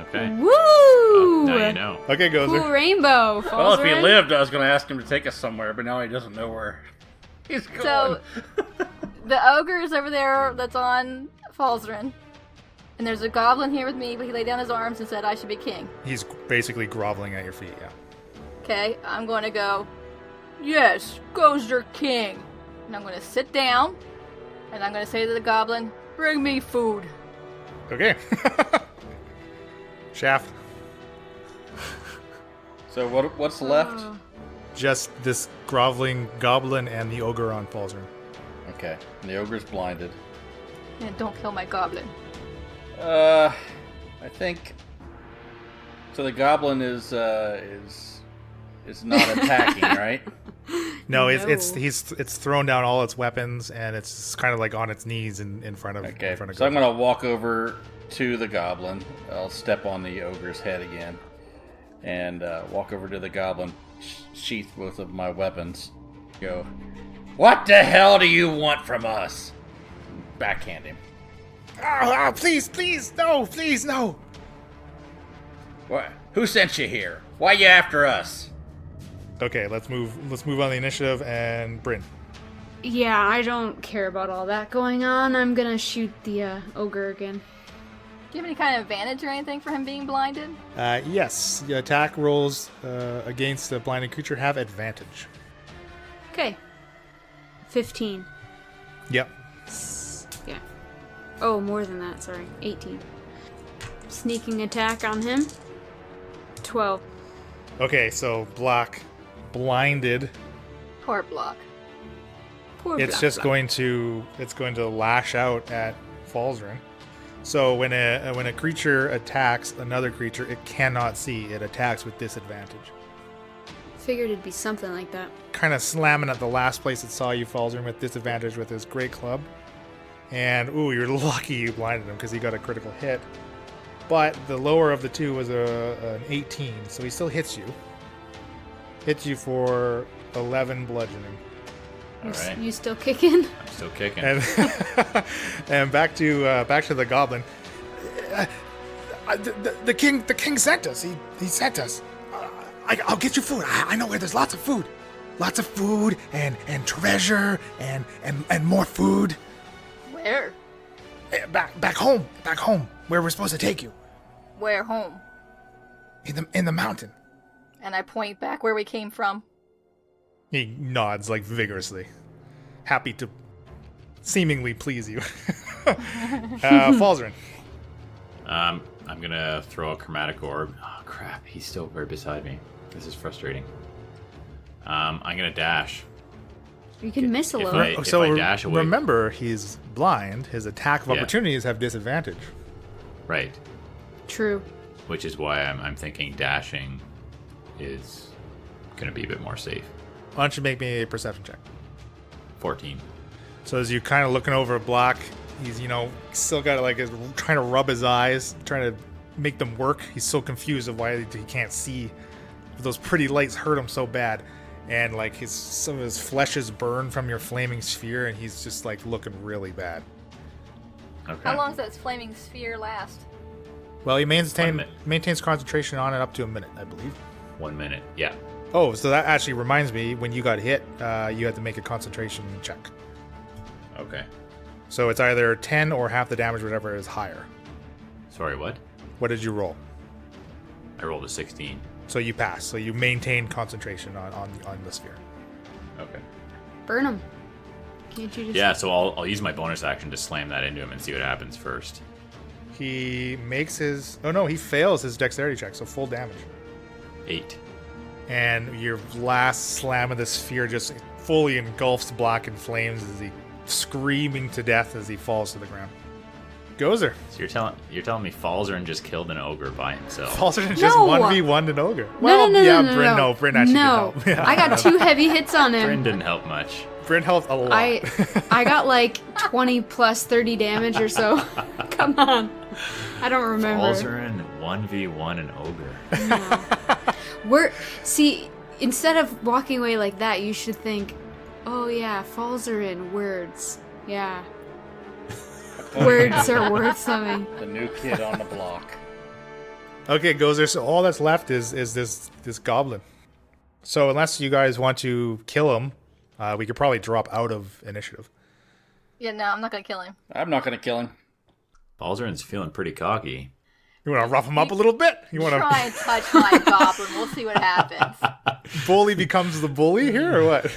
Speaker 3: Okay.
Speaker 6: Woo!
Speaker 3: Now you know.
Speaker 4: Okay,
Speaker 6: Cool
Speaker 4: Gozer.
Speaker 6: rainbow.
Speaker 5: Well, if he
Speaker 6: Falzarin.
Speaker 5: lived, I was going to ask him to take us somewhere, but now he doesn't know where he's going.
Speaker 2: So, the ogre is over there that's on Falzarin. And there's a goblin here with me, but he laid down his arms and said I should be king.
Speaker 4: He's basically groveling at your feet, yeah.
Speaker 2: Okay, I'm going to go, yes, Gozer king. And I'm going to sit down, and I'm going to say to the goblin, bring me food.
Speaker 4: Okay. Shaft.
Speaker 5: So what's left?
Speaker 4: Just this groveling goblin and the ogre on Falzarin.
Speaker 5: Okay, and the ogre's blinded.
Speaker 2: And don't kill my goblin.
Speaker 5: I think. So the goblin is not attacking, right?
Speaker 4: No,
Speaker 6: No.
Speaker 4: it's thrown down all its weapons, and it's kind of like on its knees in front of
Speaker 5: Okay,
Speaker 4: in front of
Speaker 5: so I'm
Speaker 4: Gozer.
Speaker 5: gonna walk over to the goblin. I'll step on the ogre's head again, and walk over to the goblin, sheath both of my weapons. Go. What the hell do you want from us? Backhand him.
Speaker 4: Please, no.
Speaker 7: What? Who sent you here? Why you after us?
Speaker 4: Okay, let's move on the initiative, and Bryn.
Speaker 6: Yeah, I don't care about all that going on. I'm gonna shoot the ogre again.
Speaker 2: Do you have any kind of advantage or anything for him being blinded?
Speaker 4: Yes, your attack rolls against the blinded creature have advantage.
Speaker 6: Okay. 15.
Speaker 4: Yep.
Speaker 6: Yeah. Oh, more than that, sorry. 18. Sneaking attack on him. 12.
Speaker 4: Okay, so block blinded.
Speaker 2: Poor block.
Speaker 6: Poor
Speaker 4: It's
Speaker 6: Block
Speaker 4: just
Speaker 6: Block.
Speaker 4: going to lash out at Falzarin. So when a creature attacks another creature, it cannot see. It attacks with disadvantage.
Speaker 6: Figured it'd be something like that.
Speaker 4: Kind of slamming at the last place it saw you, Falzarin, with disadvantage with his great club. And ooh, you're lucky you blinded him because he got a critical hit. But the lower of the two was an 18, so he still hits you. Hits you for 11 bludgeoning.
Speaker 3: All right.
Speaker 6: You still kicking?
Speaker 3: I'm still kicking.
Speaker 4: And and back to the goblin. The king sent us. He sent us. I'll get you food. I know where there's lots of food, and treasure and more food.
Speaker 2: Where?
Speaker 4: Back home, where we're supposed to take you.
Speaker 2: Where home?
Speaker 4: In the mountain.
Speaker 2: And I point back where we came from.
Speaker 4: He nods like vigorously, happy to seemingly please you. Falzarin.
Speaker 3: I'm gonna throw a chromatic orb. Oh crap, he's still right beside me. This is frustrating. I'm gonna dash.
Speaker 6: You can miss a
Speaker 3: If
Speaker 6: little.
Speaker 3: I- if I dash away-
Speaker 4: remember, he's blind. His attack of
Speaker 3: Yeah.
Speaker 4: opportunities have disadvantage.
Speaker 3: Right.
Speaker 6: True.
Speaker 3: Which is why I'm thinking dashing is gonna be a bit more safe.
Speaker 4: Why don't you make me a perception check?
Speaker 3: 14.
Speaker 4: So as you're kind of looking over a block, he's, still got trying to rub his eyes, trying to make them work. He's so confused of why he can't see. Those pretty lights hurt him so bad. And some of his flesh is burned from your flaming sphere, and he's just looking really bad.
Speaker 3: Okay.
Speaker 2: How long does that flaming sphere last?
Speaker 4: Well, he
Speaker 3: 1 minute.
Speaker 4: maintains concentration on it up to a minute, I believe.
Speaker 3: 1 minute. Yeah.
Speaker 4: Oh, so that actually reminds me, when you got hit, you had to make a concentration check.
Speaker 3: Okay.
Speaker 4: So it's either 10 or half the damage, whatever is higher.
Speaker 3: Sorry, what?
Speaker 4: What did you roll?
Speaker 3: I rolled a 16.
Speaker 4: So you pass. So you maintain concentration on the sphere.
Speaker 3: Okay.
Speaker 6: Burn him. Can't you just...
Speaker 3: Yeah, so I'll use my bonus action to slam that into him and see what happens first.
Speaker 4: He makes his... Oh no, he fails his dexterity check, so full damage.
Speaker 3: 8.
Speaker 4: And your last slam of the sphere just fully engulfs Black in flames as he screaming to death as he falls to the ground. Gozer.
Speaker 3: So you're telling me Falzarin just killed an ogre by himself?
Speaker 4: Falzarin just
Speaker 6: No!
Speaker 4: 1v1'd an ogre.
Speaker 6: No,
Speaker 4: Well,
Speaker 6: no,
Speaker 4: yeah,
Speaker 6: no,
Speaker 4: Bryn,
Speaker 6: no.
Speaker 4: Bryn actually
Speaker 6: No.
Speaker 4: did help. Yeah.
Speaker 6: I got 2 heavy hits on him.
Speaker 3: Bryn didn't help much.
Speaker 4: Bryn helped a lot.
Speaker 6: I got 20 plus 30 damage or so. Come on. I don't remember.
Speaker 3: Falzarin 1v1 an ogre.
Speaker 6: See, instead of walking away like that, you should think, oh yeah, falls are in words. Yeah. Words are worth something.
Speaker 7: The new kid on the block.
Speaker 4: Okay, Gozer, so all that's left is this goblin. So unless you guys want to kill him, we could probably drop out of initiative.
Speaker 2: Yeah, no, I'm not gonna kill him.
Speaker 7: I'm not gonna kill him.
Speaker 3: Falzarin's feeling pretty cocky.
Speaker 4: You want to rough him up a little bit? You want
Speaker 2: Try and touch my goblin. We'll see what happens.
Speaker 4: bully becomes the bully here, or what?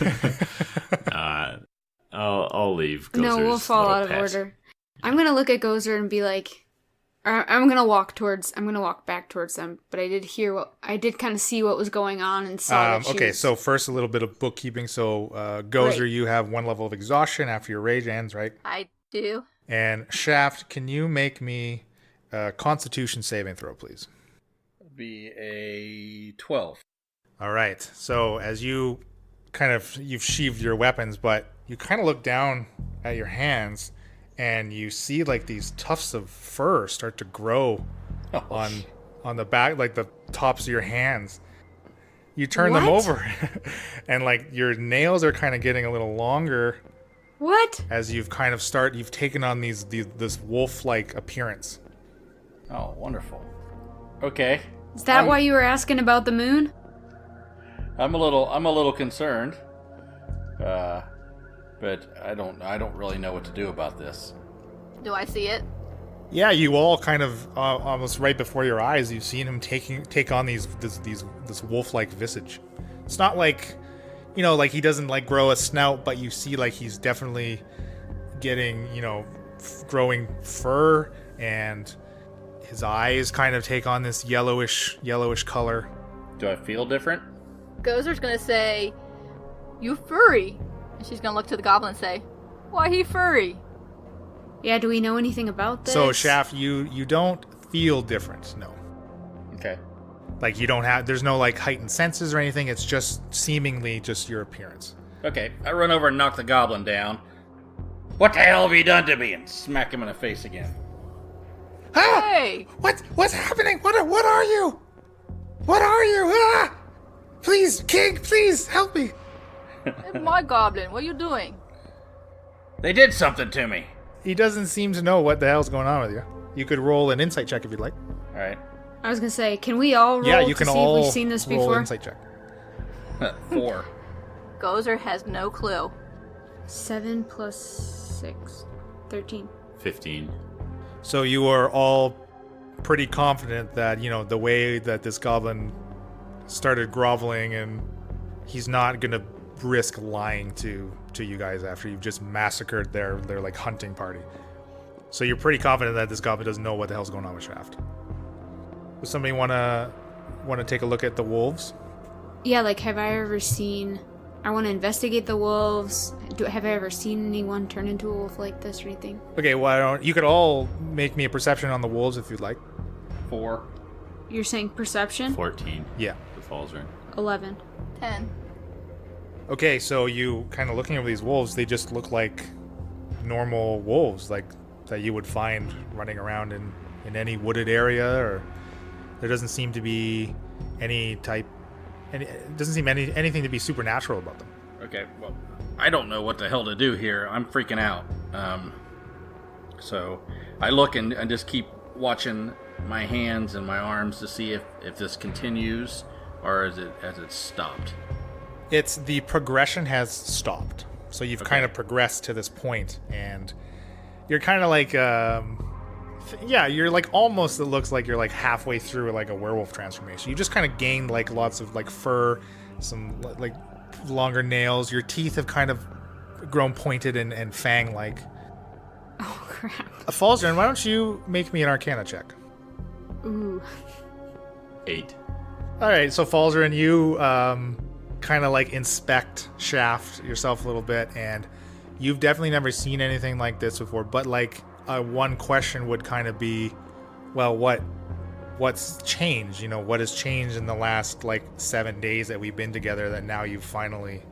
Speaker 3: I'll leave.
Speaker 6: No, we'll
Speaker 3: Gozer's
Speaker 6: fall
Speaker 3: little
Speaker 6: out of
Speaker 3: pet.
Speaker 6: order. I'm gonna look at Gozer and be like, I'm gonna walk back towards them. But I did kind of see what was going on and saw that she
Speaker 4: Okay,
Speaker 6: was-
Speaker 4: so first a little bit of bookkeeping. So Gozer,
Speaker 6: Right.
Speaker 4: you have 1 level of exhaustion after your rage ends, right?
Speaker 2: I do.
Speaker 4: And Shaft, can you make me a Constitution saving throw, please?
Speaker 7: It'd be a 12.
Speaker 4: All right. So as you've sheathed your weapons, but you kind of look down at your hands, and you see these tufts of fur start to grow on the back, the tops of your hands. You turn them
Speaker 6: What?
Speaker 4: over, and your nails are kind of getting a little longer.
Speaker 6: What?
Speaker 4: as you've you've taken on this wolf-like appearance.
Speaker 5: Oh, wonderful. Okay.
Speaker 6: Is that why you were asking about the moon?
Speaker 5: I'm a little concerned. But I don't really know what to do about this.
Speaker 2: Do I see it?
Speaker 4: Yeah, you all kind of almost right before your eyes, you've seen him take on this wolf-like visage. It's not like, like he doesn't like grow a snout, but you see like he's definitely getting, growing fur, and his eyes kind of take on this yellowish color.
Speaker 5: Do I feel different?
Speaker 2: Gozer's gonna say, "You furry," and she's gonna look to the goblin and say, "Why he furry?"
Speaker 6: Yeah, do we know anything about this?
Speaker 4: So Shaft, you don't feel different, no.
Speaker 5: Okay.
Speaker 4: Like there's no like heightened senses or anything. It's just seemingly just your appearance.
Speaker 5: Okay, I run over and knock the goblin down. What the hell have you done to me? And smack him in the face again.
Speaker 2: Hey!
Speaker 4: What's happening? What are you? What are you? Ah! Please, King, please help me.
Speaker 2: It's my goblin. What are you doing?
Speaker 5: They did something to me.
Speaker 4: He doesn't seem to know what the hell's going on with you. You could roll an insight check if you'd like.
Speaker 5: All right.
Speaker 6: I was gonna say, can we all roll
Speaker 4: Yeah, you can
Speaker 6: to see
Speaker 4: all
Speaker 6: if we've seen this
Speaker 4: roll
Speaker 6: before?
Speaker 4: an insight check.
Speaker 5: 4.
Speaker 2: Gozer has no clue.
Speaker 6: 7 plus 6. 13.
Speaker 3: 15.
Speaker 4: So you are all pretty confident that, the way that this goblin started groveling, and he's not going to risk lying to you guys after you've just massacred their like hunting party. So you're pretty confident that this goblin doesn't know what the hell's going on with Shaft. Does somebody want to take a look at the wolves?
Speaker 6: Yeah, like, have I ever seen... I want to investigate the wolves. Have I ever seen anyone turn into a wolf like this or anything?
Speaker 4: Okay, you could all make me a perception on the wolves if you'd like.
Speaker 5: 4.
Speaker 6: You're saying perception?
Speaker 3: 14.
Speaker 4: Yeah.
Speaker 3: The falls ring.
Speaker 6: 11.
Speaker 2: 10.
Speaker 4: Okay, so you kind of looking over these wolves, they just look like normal wolves, like that you would find running around in any wooded area, or there doesn't seem to be anything to be supernatural about them.
Speaker 5: Okay, well, I don't know what the hell to do here. I'm freaking out. So I look and just keep watching my hands and my arms to see if this continues or has it stopped.
Speaker 4: It's the progression has stopped. So you've
Speaker 5: Okay.
Speaker 4: kind of progressed to this point, and you're kind of like, you're like almost, it looks like you're like halfway through like a werewolf transformation. You just kind of gained like lots of like fur, some like longer nails. Your teeth have kind of grown pointed and fang-like.
Speaker 6: Oh, crap.
Speaker 4: Falzern, why don't you make me an Arcana check?
Speaker 6: Ooh.
Speaker 3: 8.
Speaker 4: All right, so Falzern, you kind of like inspect Shaft yourself a little bit, and you've definitely never seen anything like this before. But like one question would kind of be, well, what's changed? What has changed in the last like 7 days that we've been together that now you've finally...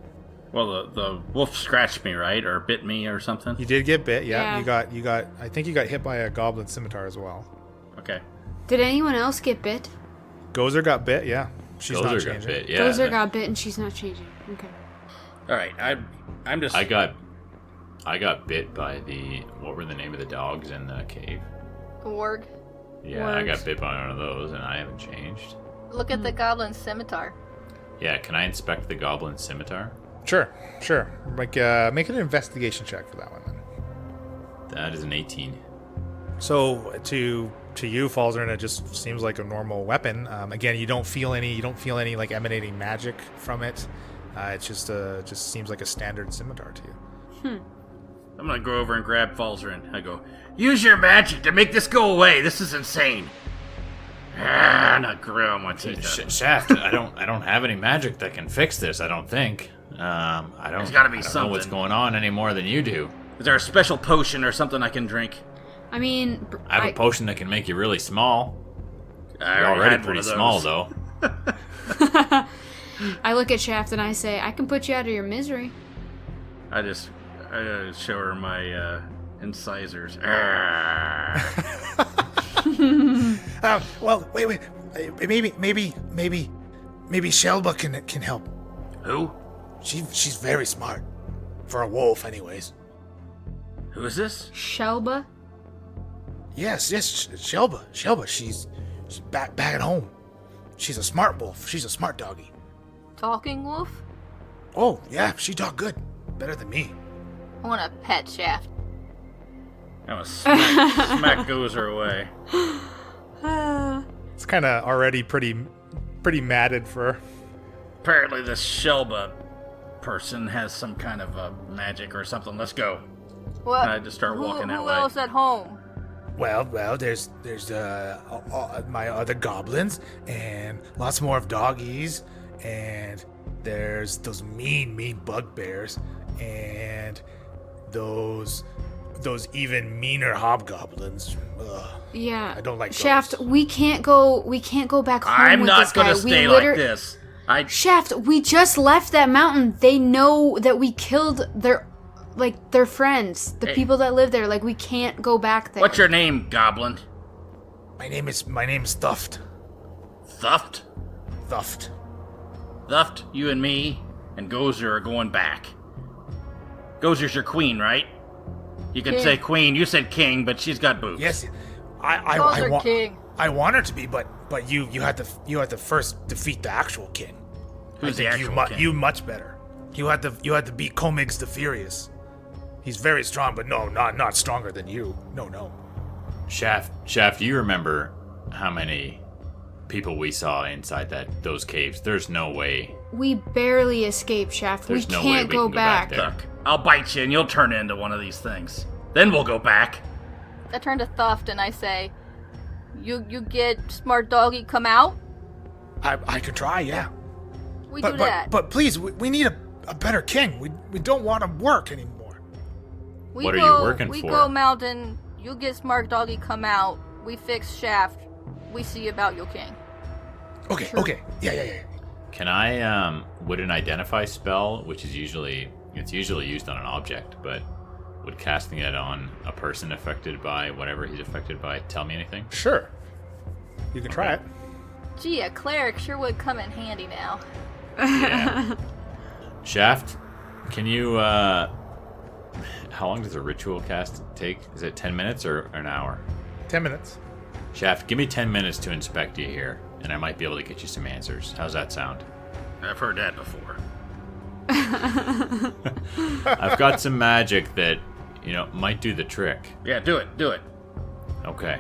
Speaker 5: Well, the wolf scratched me, right? Or bit me or something?
Speaker 4: You did get bit, yeah.
Speaker 6: Yeah.
Speaker 4: You got. I think you got hit by a goblin scimitar as well.
Speaker 5: Okay.
Speaker 6: Did anyone else get bit?
Speaker 4: Gozer got bit, yeah. She's not
Speaker 3: Gozer
Speaker 4: changing.
Speaker 3: got bit, yeah.
Speaker 6: Gozer got bit and she's not changing. Okay.
Speaker 5: All right. I'm just...
Speaker 3: I got bit by what were the name of the dogs in the cave?
Speaker 2: Warg.
Speaker 3: Yeah, I got
Speaker 6: Wargs.
Speaker 3: bit by one of those, and I haven't changed.
Speaker 2: Look at the goblin scimitar.
Speaker 3: Yeah, can I inspect the goblin scimitar?
Speaker 4: Sure. Make an investigation check for that one then.
Speaker 3: That is an 18.
Speaker 4: So to you, Falzern, it just seems like a normal weapon. Again, you don't feel any like emanating magic from it. It just seems like a standard scimitar to you.
Speaker 5: I'm gonna go over and grab Falzarin. I go, use your magic to make this go away. This is insane. Not grill my teeth.
Speaker 3: Shaft, I don't have any magic that can fix this. I don't think.
Speaker 5: There's gotta be
Speaker 3: I don't
Speaker 5: something.
Speaker 3: know what's going on any more than you do.
Speaker 5: Is there a special potion or something I can drink?
Speaker 6: I mean...
Speaker 3: I have a potion that can make you really small.
Speaker 5: I
Speaker 3: You're
Speaker 5: already
Speaker 3: already
Speaker 5: had one
Speaker 3: pretty
Speaker 5: of those.
Speaker 3: small, though.
Speaker 6: I look at Shaft and I say, I can put you out of your misery.
Speaker 5: I just show her my incisors.
Speaker 4: Well, wait. Maybe Shelba can help.
Speaker 5: Who?
Speaker 4: She's very smart, for a wolf, anyways.
Speaker 5: Who is this?
Speaker 6: Shelba?
Speaker 4: Yes, Shelba. Shelba, she's back at home. She's a smart wolf. She's a smart doggy.
Speaker 2: Talking wolf?
Speaker 4: Oh, yeah, she talk good. Better than me.
Speaker 2: I want a pet Shaft.
Speaker 5: I'm gonna smack Gozer away.
Speaker 4: It's kind of already pretty matted for.
Speaker 5: Apparently this Shelba person has some kind of magic or something. Let's go.
Speaker 2: What?
Speaker 5: And I just start walking that
Speaker 2: who
Speaker 5: way.
Speaker 2: else at home?
Speaker 4: Well, there's my other goblins and lots more of doggies, and there's those mean bugbears and those even meaner hobgoblins. Ugh.
Speaker 6: Yeah.
Speaker 4: I don't like
Speaker 6: Shaft,
Speaker 4: those.
Speaker 6: we can't go back home
Speaker 5: I'm
Speaker 6: with
Speaker 5: not
Speaker 6: this guy.
Speaker 5: gonna stay like this.
Speaker 6: Shaft, we just left that mountain. They know that we killed their friends, the people that live there. Like, we can't go back there.
Speaker 5: What's your name, Goblin?
Speaker 4: My name is Thuft.
Speaker 5: Thuft?
Speaker 4: Thuft.
Speaker 5: Thuft, you and me and Gozer are going back. Gozer's your queen, right? You can
Speaker 2: King.
Speaker 5: say queen. You said king, but she's got boobs.
Speaker 4: Yes, I
Speaker 2: Gozer
Speaker 4: want.
Speaker 2: King.
Speaker 4: I want her to be, but you had to first defeat the actual king.
Speaker 5: Who's the
Speaker 4: I
Speaker 5: actual
Speaker 4: think
Speaker 5: king?
Speaker 4: you much better. You had to beat Comix the Furious. He's very strong, but no, not stronger than you. No.
Speaker 3: Shaft, do you remember how many people we saw inside those caves? There's no way.
Speaker 6: We barely escaped, Shaft.
Speaker 3: There's
Speaker 6: We
Speaker 3: no
Speaker 6: can't
Speaker 3: way we
Speaker 6: go
Speaker 3: can go back
Speaker 6: back.
Speaker 3: there.
Speaker 5: Look, I'll bite you and you'll turn into one of these things. Then we'll go back.
Speaker 2: I turn to Thuft and I say, You get smart doggy come out?
Speaker 4: I can try, yeah.
Speaker 2: We do that.
Speaker 4: But please, we need a better king. We don't want to work anymore.
Speaker 3: What are you working
Speaker 2: we
Speaker 3: for?
Speaker 2: go mountain, you get smart doggy come out, we fix Shaft, we see about your king.
Speaker 4: Okay. Yeah.
Speaker 3: Can I would an identify spell, which is usually used on an object, but would casting it on a person affected by whatever he's affected by tell me anything?
Speaker 4: Sure. You can try it.
Speaker 2: Gee, a cleric sure would come in handy now.
Speaker 3: Yeah. Shaft, can you how long does a ritual cast take? Is it 10 minutes or an hour?
Speaker 4: 10 minutes.
Speaker 3: Shaft, give me 10 minutes to inspect you here, and I might be able to get you some answers. How's that sound?
Speaker 5: I've heard that before.
Speaker 3: I've got some magic that, might do the trick.
Speaker 5: Yeah, do it.
Speaker 3: Okay.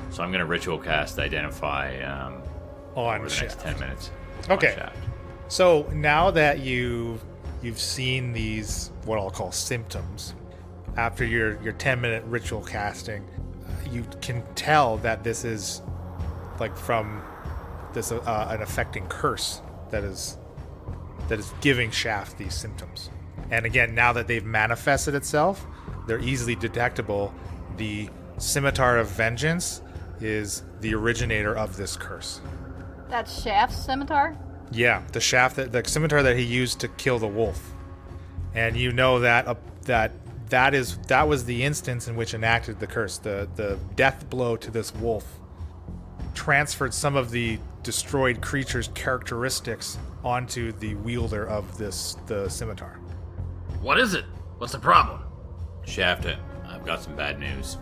Speaker 3: So I'm going to ritual cast identify
Speaker 4: On
Speaker 3: over the next
Speaker 4: Shaft.
Speaker 3: 10 minutes.
Speaker 4: Okay.
Speaker 3: On Shaft.
Speaker 4: So now that you've seen these, what I'll call symptoms, after your 10-minute ritual casting, you can tell that this is like from this an affecting curse that is giving Shaft these symptoms. And again, now that they've manifested itself, they're easily detectable. The Scimitar of Vengeance is the originator of this curse.
Speaker 2: That's Shaft's scimitar?
Speaker 4: Yeah, the scimitar that he used to kill the wolf, and you know that that was the instance in which enacted the curse. The death blow to this wolf transferred some of the destroyed creature's characteristics onto the wielder of the scimitar.
Speaker 5: What is it? What's the problem?
Speaker 3: Shaft, I've got some bad news.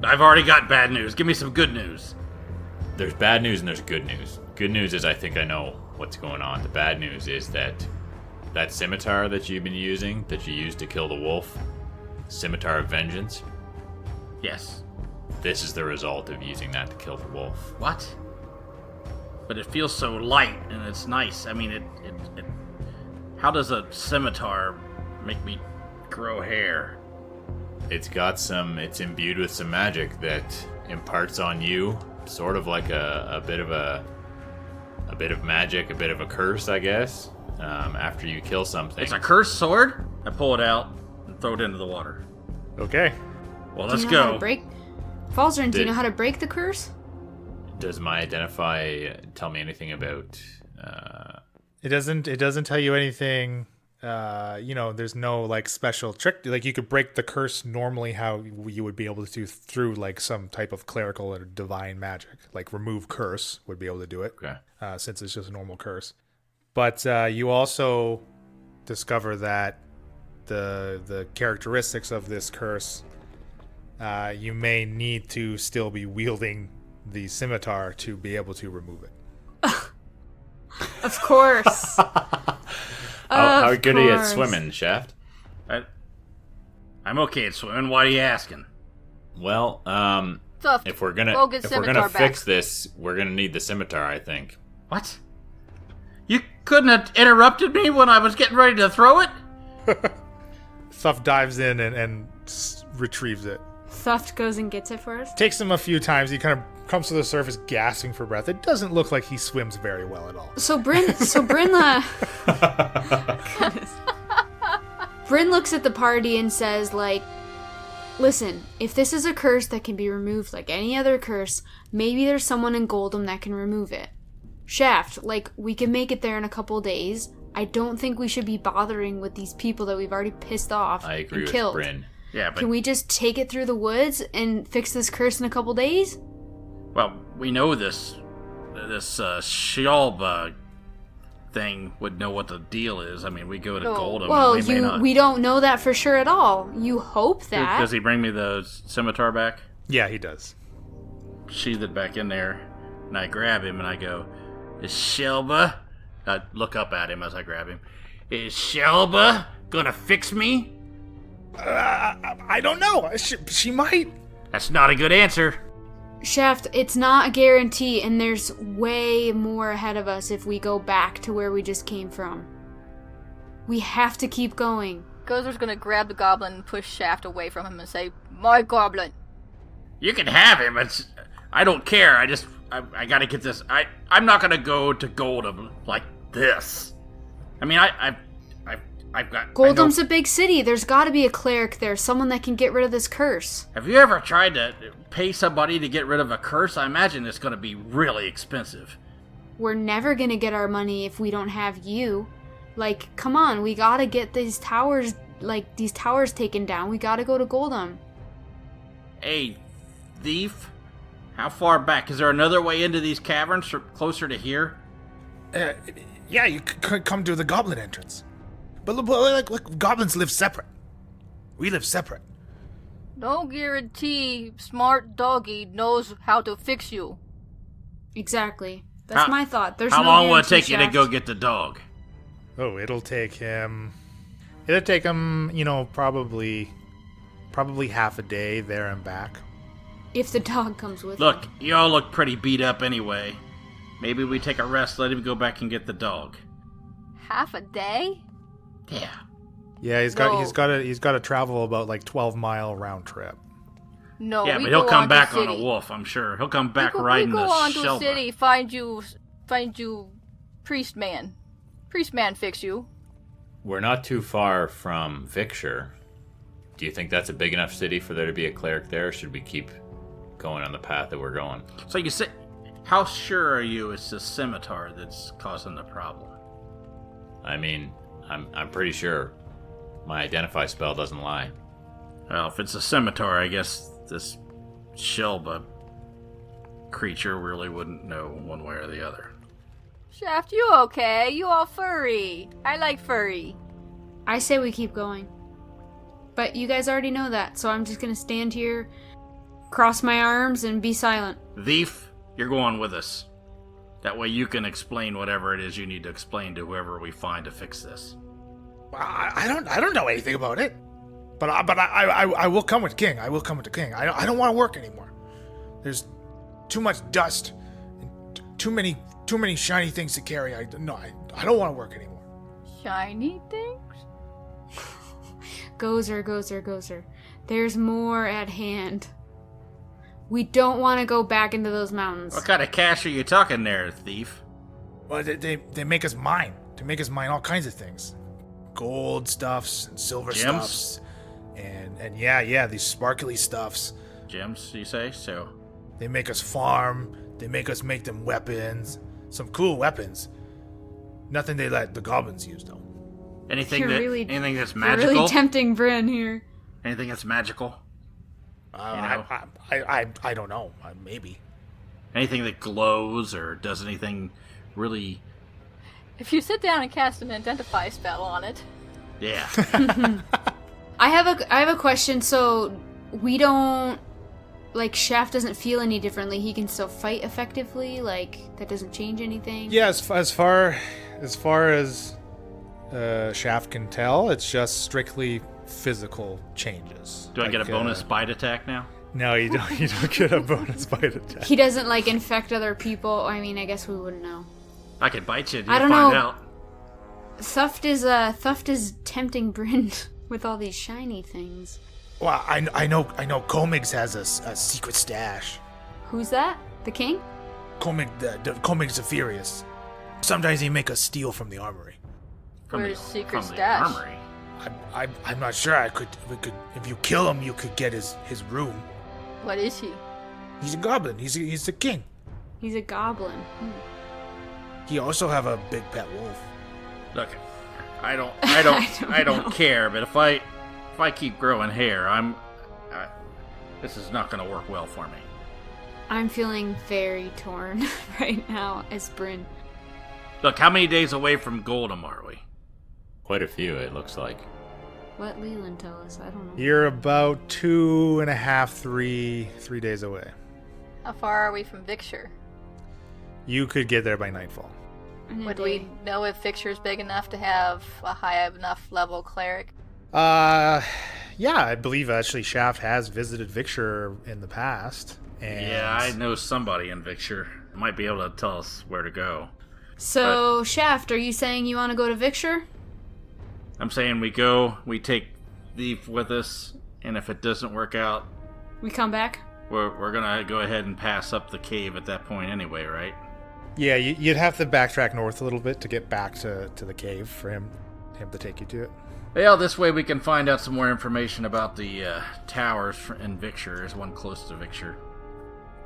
Speaker 5: I've already got bad news. Give me some good news.
Speaker 3: There's bad news and there's good news. Good news is I think I know what's going on. The bad news is that scimitar that you've been using, that you used to kill the wolf, Scimitar of Vengeance,
Speaker 5: Yes.
Speaker 3: this is the result of using that to kill the wolf.
Speaker 5: What? But it feels so light and it's nice. I mean, it how does a scimitar make me grow hair?
Speaker 3: It's imbued with some magic that imparts on you sort of like a bit of magic, a bit of a curse, I guess, after you kill something.
Speaker 5: It's a cursed sword? I pull it out and throw it into the water.
Speaker 4: Okay.
Speaker 5: Well,
Speaker 6: Do
Speaker 5: let's
Speaker 6: you know how
Speaker 5: go.
Speaker 6: to break? Falzarin, do you
Speaker 3: Did-
Speaker 6: know how to break the curse?
Speaker 3: Does my identify tell me anything about...
Speaker 4: It doesn't tell you anything. There's no like special trick. Like you could break the curse normally how you would be able to do through like some type of clerical or divine magic. Like remove curse would be able to do it.
Speaker 3: Okay.
Speaker 4: Since it's just a normal curse. But you also discover that the characteristics of this curse, you may need to still be wielding the scimitar to be able to remove it.
Speaker 6: Of course.
Speaker 3: How good are you at
Speaker 6: course.
Speaker 3: swimming, Shaft?
Speaker 7: I'm okay at swimming. Why are you asking?
Speaker 3: Well,
Speaker 2: Tough.
Speaker 3: if we're gonna
Speaker 2: Go get
Speaker 3: if we're
Speaker 2: scimitar
Speaker 3: gonna
Speaker 2: back.
Speaker 3: fix this, we're gonna need the scimitar, I think.
Speaker 7: What? You couldn't have interrupted me when I was getting ready to throw it?
Speaker 4: Thuff dives in and retrieves it.
Speaker 6: Thuft goes and gets it for us.
Speaker 4: Takes him a few times. He kind of comes to the surface gasping for breath. It doesn't look like he swims very well at all.
Speaker 6: So Bryn looks at the party and says, like, listen, if this is a curse that can be removed like any other curse, maybe there's someone in Goldum that can remove it. Shaft, like, we can make it there in a couple days. I don't think we should be bothering with these people that we've already pissed off
Speaker 3: I agree
Speaker 6: and
Speaker 3: with
Speaker 6: killed.
Speaker 3: Bryn.
Speaker 7: Yeah, but
Speaker 6: Can we just take it through the woods and fix this curse in a couple days?
Speaker 7: well, we know this Shalba thing would know what the deal is. I mean, we go to
Speaker 2: No.
Speaker 7: Goldum.
Speaker 6: Well,
Speaker 7: and we may not.
Speaker 6: we don't know that for sure at all. You hope that.
Speaker 7: Does he bring me the scimitar back?
Speaker 4: Yeah, he does.
Speaker 7: Sheath it back in there, and I grab him and I go, "Is Shelba?" I look up at him as I grab him. "Is Shelba gonna fix me?"
Speaker 4: I don't know. She might.
Speaker 7: That's not a good answer.
Speaker 6: Shaft, it's not a guarantee, and there's way more ahead of us if we go back to where we just came from. We have to keep going.
Speaker 2: Gozer's gonna grab the goblin and push Shaft away from him and say, "My goblin."
Speaker 7: You can have him. I don't care. I gotta get this. I'm not gonna go to Goldum like this. I mean, I've got.
Speaker 6: Goldum's a big city. There's got to be a cleric there, someone that can get rid of this curse.
Speaker 7: Have you ever tried to pay somebody to get rid of a curse? I imagine it's gonna be really expensive.
Speaker 6: We're never gonna get our money if we don't have you. Like, come on, we gotta get these towers taken down. We gotta go to Goldum.
Speaker 7: Hey, thief. How far back? Is there another way into these caverns closer to here?
Speaker 4: Yeah, you could come to the goblin entrance. But look, goblins live separate. We live separate.
Speaker 2: No guarantee smart doggy knows how to fix you.
Speaker 6: Exactly. That's my thought. There's
Speaker 7: How
Speaker 6: no
Speaker 7: long will it
Speaker 6: guarantee,
Speaker 7: take you to
Speaker 6: Shaft.
Speaker 7: go get the dog?
Speaker 4: Oh, it'll take him, probably half a day there and back.
Speaker 6: If the dog comes with
Speaker 7: Look,
Speaker 6: him.
Speaker 7: you all look pretty beat up anyway. Maybe we take a rest, let him go back and get the dog.
Speaker 2: Half a day?
Speaker 7: Yeah.
Speaker 4: Yeah, he's got to travel about 12-mile round trip.
Speaker 2: No,
Speaker 7: Yeah,
Speaker 2: we
Speaker 7: but he'll
Speaker 2: go
Speaker 7: come
Speaker 2: on
Speaker 7: back
Speaker 2: to
Speaker 7: on
Speaker 2: city.
Speaker 7: a wolf, I'm sure. He'll come back
Speaker 2: we
Speaker 7: riding
Speaker 2: go
Speaker 7: the
Speaker 2: on to
Speaker 7: Shelba.
Speaker 2: city, find you, priest man. Priest man fix you.
Speaker 3: We're not too far from Victor. Do you think that's a big enough city for there to be a cleric there, or should we keep going on the path that we're going?
Speaker 7: So you say, how sure are you it's the scimitar that's causing the problem?
Speaker 3: I mean, I'm pretty sure my identify spell doesn't lie.
Speaker 7: Well, if it's a scimitar, I guess this Shelba creature really wouldn't know one way or the other.
Speaker 2: Shaft, you okay? You all furry. I like furry.
Speaker 6: I say we keep going. But you guys already know that, so I'm just gonna stand here, cross my arms, and be silent.
Speaker 7: Thief, you're going with us. That way you can explain whatever it is you need to explain to whoever we find to fix this.
Speaker 4: I don't know anything about it, but I will come with King. I will come with the King. I don't want to work anymore. There's too much dust, and too many shiny things to carry. I don't want to work anymore.
Speaker 2: Shiny things?
Speaker 6: Gozer. There's more at hand. We don't want to go back into those mountains.
Speaker 7: What kind of cash are you talking there, thief?
Speaker 4: Well, they make us mine. They make us mine all kinds of things, gold stuffs and silver
Speaker 7: Gems?
Speaker 4: stuffs, and yeah, these sparkly stuffs.
Speaker 7: Gems, you say? So,
Speaker 4: They make us farm. They make us make them weapons. Some cool weapons. Nothing they let the goblins use though.
Speaker 7: anything
Speaker 6: You're
Speaker 7: anything that's
Speaker 6: You're
Speaker 7: magical?
Speaker 6: really tempting Bryn here.
Speaker 7: Anything that's magical?
Speaker 4: I don't know. Maybe.
Speaker 7: Anything that glows or does anything really...
Speaker 2: If you sit down and cast an identify spell on it.
Speaker 7: Yeah.
Speaker 6: I have a question. So we don't, like, Shaft doesn't feel any differently. He can still fight effectively. Like, that doesn't change anything.
Speaker 4: Yeah, as far as Shaft can tell, it's just strictly physical changes.
Speaker 7: Do I get a bonus bite attack now?
Speaker 4: No, you don't. You don't get a bonus bite attack.
Speaker 6: He doesn't, like, infect other people. I mean, I guess we wouldn't know.
Speaker 7: I could bite you.
Speaker 6: I don't
Speaker 7: find
Speaker 6: know.
Speaker 7: out.
Speaker 6: Thuft is tempting Bryn with all these shiny things.
Speaker 1: Well, I know Comix has a secret stash.
Speaker 6: Who's that? The king?
Speaker 1: Comix Zephyrus. Sometimes he make us steal from the armory.
Speaker 2: Where's secret
Speaker 7: from
Speaker 2: stash?
Speaker 7: The armory.
Speaker 1: I'm not sure. We could. If you kill him, you could get his room.
Speaker 2: What is he?
Speaker 1: He's a goblin. He's the king.
Speaker 6: He's a goblin.
Speaker 1: He also have a big pet wolf.
Speaker 7: Look, I don't care. But if I keep growing hair, this is not going to work well for me.
Speaker 6: I'm feeling very torn right now as Bryn.
Speaker 7: Look, how many days away from Goldum are we?
Speaker 3: Quite a few, it looks like.
Speaker 6: Let Leland tell us. I don't know.
Speaker 4: You're about 2.5, 3 days away.
Speaker 2: How far are we from Victor?
Speaker 4: You could get there by nightfall.
Speaker 2: Would we know if Victor's big enough to have a high enough level cleric?
Speaker 4: Yeah, I believe actually Shaft has visited Victor in the past. And
Speaker 7: Yeah, I know somebody in Victor. Might be able to tell us where to go.
Speaker 6: So, Shaft, are you saying you want to go to Victor?
Speaker 7: I'm saying we take Thief with us, and if it doesn't work out,
Speaker 6: We come back?
Speaker 7: we're gonna go ahead and pass up the cave at that point anyway, right?
Speaker 4: Yeah, you'd have to backtrack north a little bit to get back to the cave for him to take you to it.
Speaker 7: Well, this way we can find out some more information about the towers in Victor. There's one close to Victor.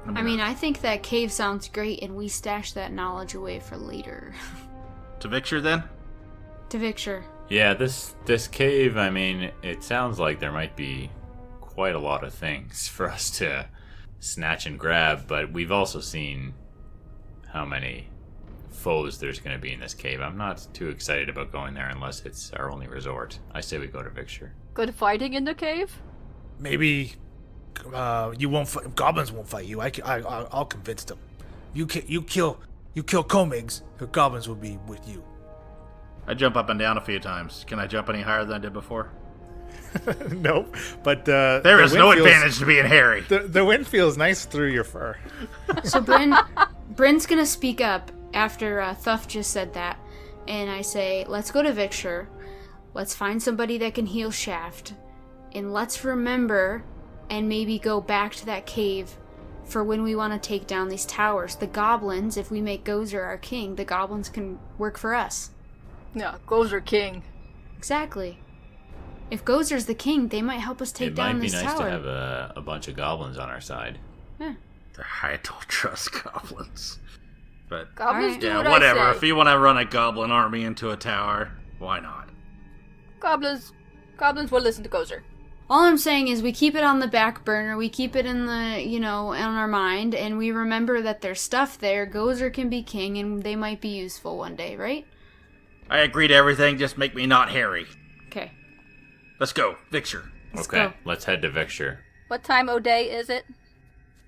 Speaker 6: I mean, I think that cave sounds great, and we stash that knowledge away for later.
Speaker 7: To Victor, then?
Speaker 6: To Victor.
Speaker 3: Yeah, this cave, I mean, it sounds like there might be quite a lot of things for us to snatch and grab, but we've also seen how many foes there's going to be in this cave. I'm not too excited about going there unless it's our only resort. I say we go to Victor.
Speaker 2: Good fighting in the cave?
Speaker 1: Maybe you won't. Goblins won't fight you. I'll convince them. You kill Comix, the goblins will be with you.
Speaker 7: I jump up and down a few times. Can I jump any higher than I did before?
Speaker 4: Nope, but
Speaker 7: There is no advantage to being hairy.
Speaker 4: The wind feels nice through your fur.
Speaker 6: So Bryn's gonna speak up after Thuff just said that, and I say, let's go to Victor, let's find somebody that can heal Shaft, and let's remember and maybe go back to that cave for when we want to take down these towers. The goblins, if we make Gozer our king, the goblins can work for us.
Speaker 2: No, Gozer king.
Speaker 6: Exactly. If Gozer's the king, they might help us take down this tower.
Speaker 3: It might be nice to have a bunch of goblins on our side.
Speaker 6: Yeah.
Speaker 7: I don't trust goblins. But
Speaker 2: Goblins do
Speaker 7: yeah,
Speaker 2: what
Speaker 7: whatever.
Speaker 2: I say.
Speaker 7: If you want to run a goblin army into a tower, why not?
Speaker 2: Goblins will listen to Gozer.
Speaker 6: All I'm saying is we keep it on the back burner, we keep it in the, on our mind, and we remember that there's stuff there. Gozer can be king, and they might be useful one day, right?
Speaker 7: I agree to everything, just make me not hairy.
Speaker 6: Okay.
Speaker 7: Let's go, Victor.
Speaker 6: Let's
Speaker 3: Okay,
Speaker 6: go.
Speaker 3: let's head to Victor.
Speaker 2: What time o' day is it?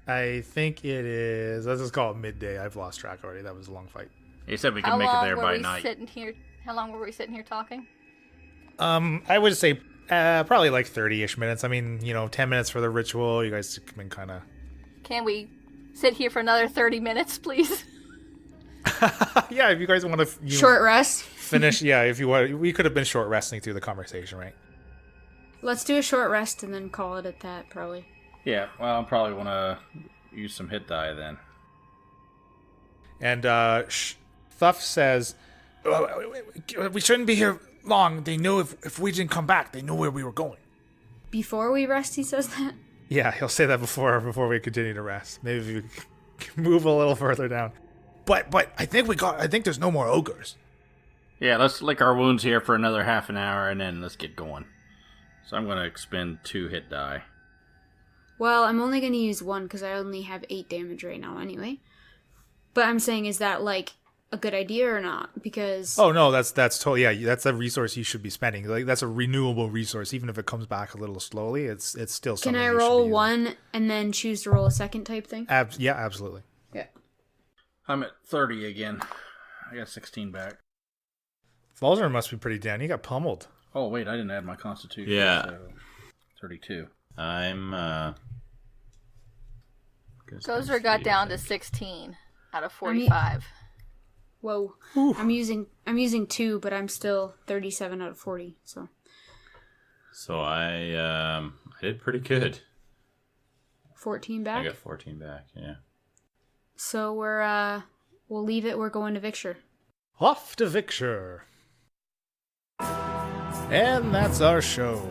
Speaker 4: I think it is. Let's just call it midday. I've lost track already. That was a long fight.
Speaker 7: He said we can
Speaker 2: How
Speaker 7: make it
Speaker 2: long
Speaker 7: there
Speaker 2: were
Speaker 7: by
Speaker 2: we
Speaker 7: night.
Speaker 2: sitting here? How long were we sitting here talking?
Speaker 4: I would say probably like 30-ish minutes. I mean, 10 minutes for the ritual. You guys can kind of.
Speaker 2: Can we sit here for another 30 minutes, please?
Speaker 4: Yeah, if you guys want to
Speaker 6: Short rest.
Speaker 4: finish. Yeah, if you want, we could have been short resting through the conversation, right?
Speaker 6: Let's do a short rest and then call it at that, probably.
Speaker 7: Yeah, well, I'll probably want to use some hit die then.
Speaker 4: And Thuff says,
Speaker 1: We shouldn't be here long. They knew if we didn't come back, they knew where we were going.
Speaker 6: Before we rest, he says that?
Speaker 4: "Yeah, he'll say that before we continue to rest. Maybe if you move a little further down."
Speaker 1: But I think there's no more ogres.
Speaker 7: Yeah, let's lick our wounds here for another half an hour and then let's get going. So I'm going to expend 2 hit die.
Speaker 6: Well, I'm only going to use 1 because I only have 8 damage right now anyway. But I'm saying is that, a good idea or not? Because
Speaker 4: Oh no, that's totally, yeah. That's a resource you should be spending. Like that's a renewable resource, even if it comes back a little slowly. It's still
Speaker 6: can
Speaker 4: something.
Speaker 6: I
Speaker 4: you should be
Speaker 6: roll
Speaker 4: using.
Speaker 6: one and then choose to roll a second type thing?
Speaker 4: Yeah, absolutely.
Speaker 6: Yeah.
Speaker 5: I'm at 30 again. I got 16 back.
Speaker 4: Falzer must be pretty down. You got pummeled.
Speaker 5: Oh, wait, I didn't add my constitution.
Speaker 3: Yeah.
Speaker 5: So 32.
Speaker 3: I'm.
Speaker 2: Gozer got down to 16 out of 45.
Speaker 6: Whoa. I'm using 2, but I'm still 37 out of 40. So
Speaker 3: I did pretty good.
Speaker 6: 14
Speaker 3: I
Speaker 6: back.
Speaker 3: got 14 back. Yeah.
Speaker 6: So we'll leave it. We're going to Victor.
Speaker 4: Off to Victor. And that's our show.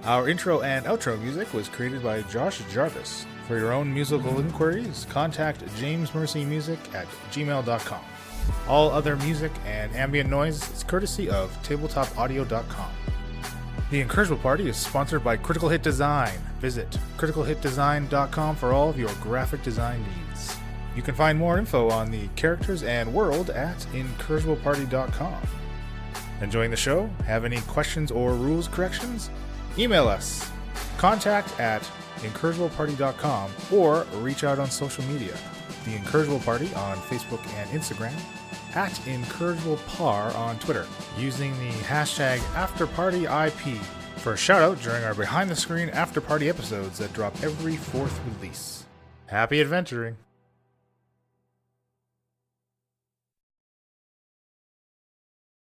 Speaker 4: Our intro and outro music was created by Josh Jarvis. For your own musical inquiries, contact jamesmercymusic@gmail.com. All other music and ambient noise is courtesy of tabletopaudio.com. The Incorrigible Party is sponsored by Critical Hit Design. Visit criticalhitdesign.com for all of your graphic design needs. You can find more info on the characters and world at incorrigibleparty.com. Enjoying the show? Have any questions or rules corrections? Email us, contact@incorrigibleparty.com, or reach out on social media. The Incorrigible Party on Facebook and Instagram, @IncorrigiblePar on Twitter, using the hashtag AfterPartyIP for a shout out during our behind the screen after party episodes that drop every 4th release. Happy adventuring!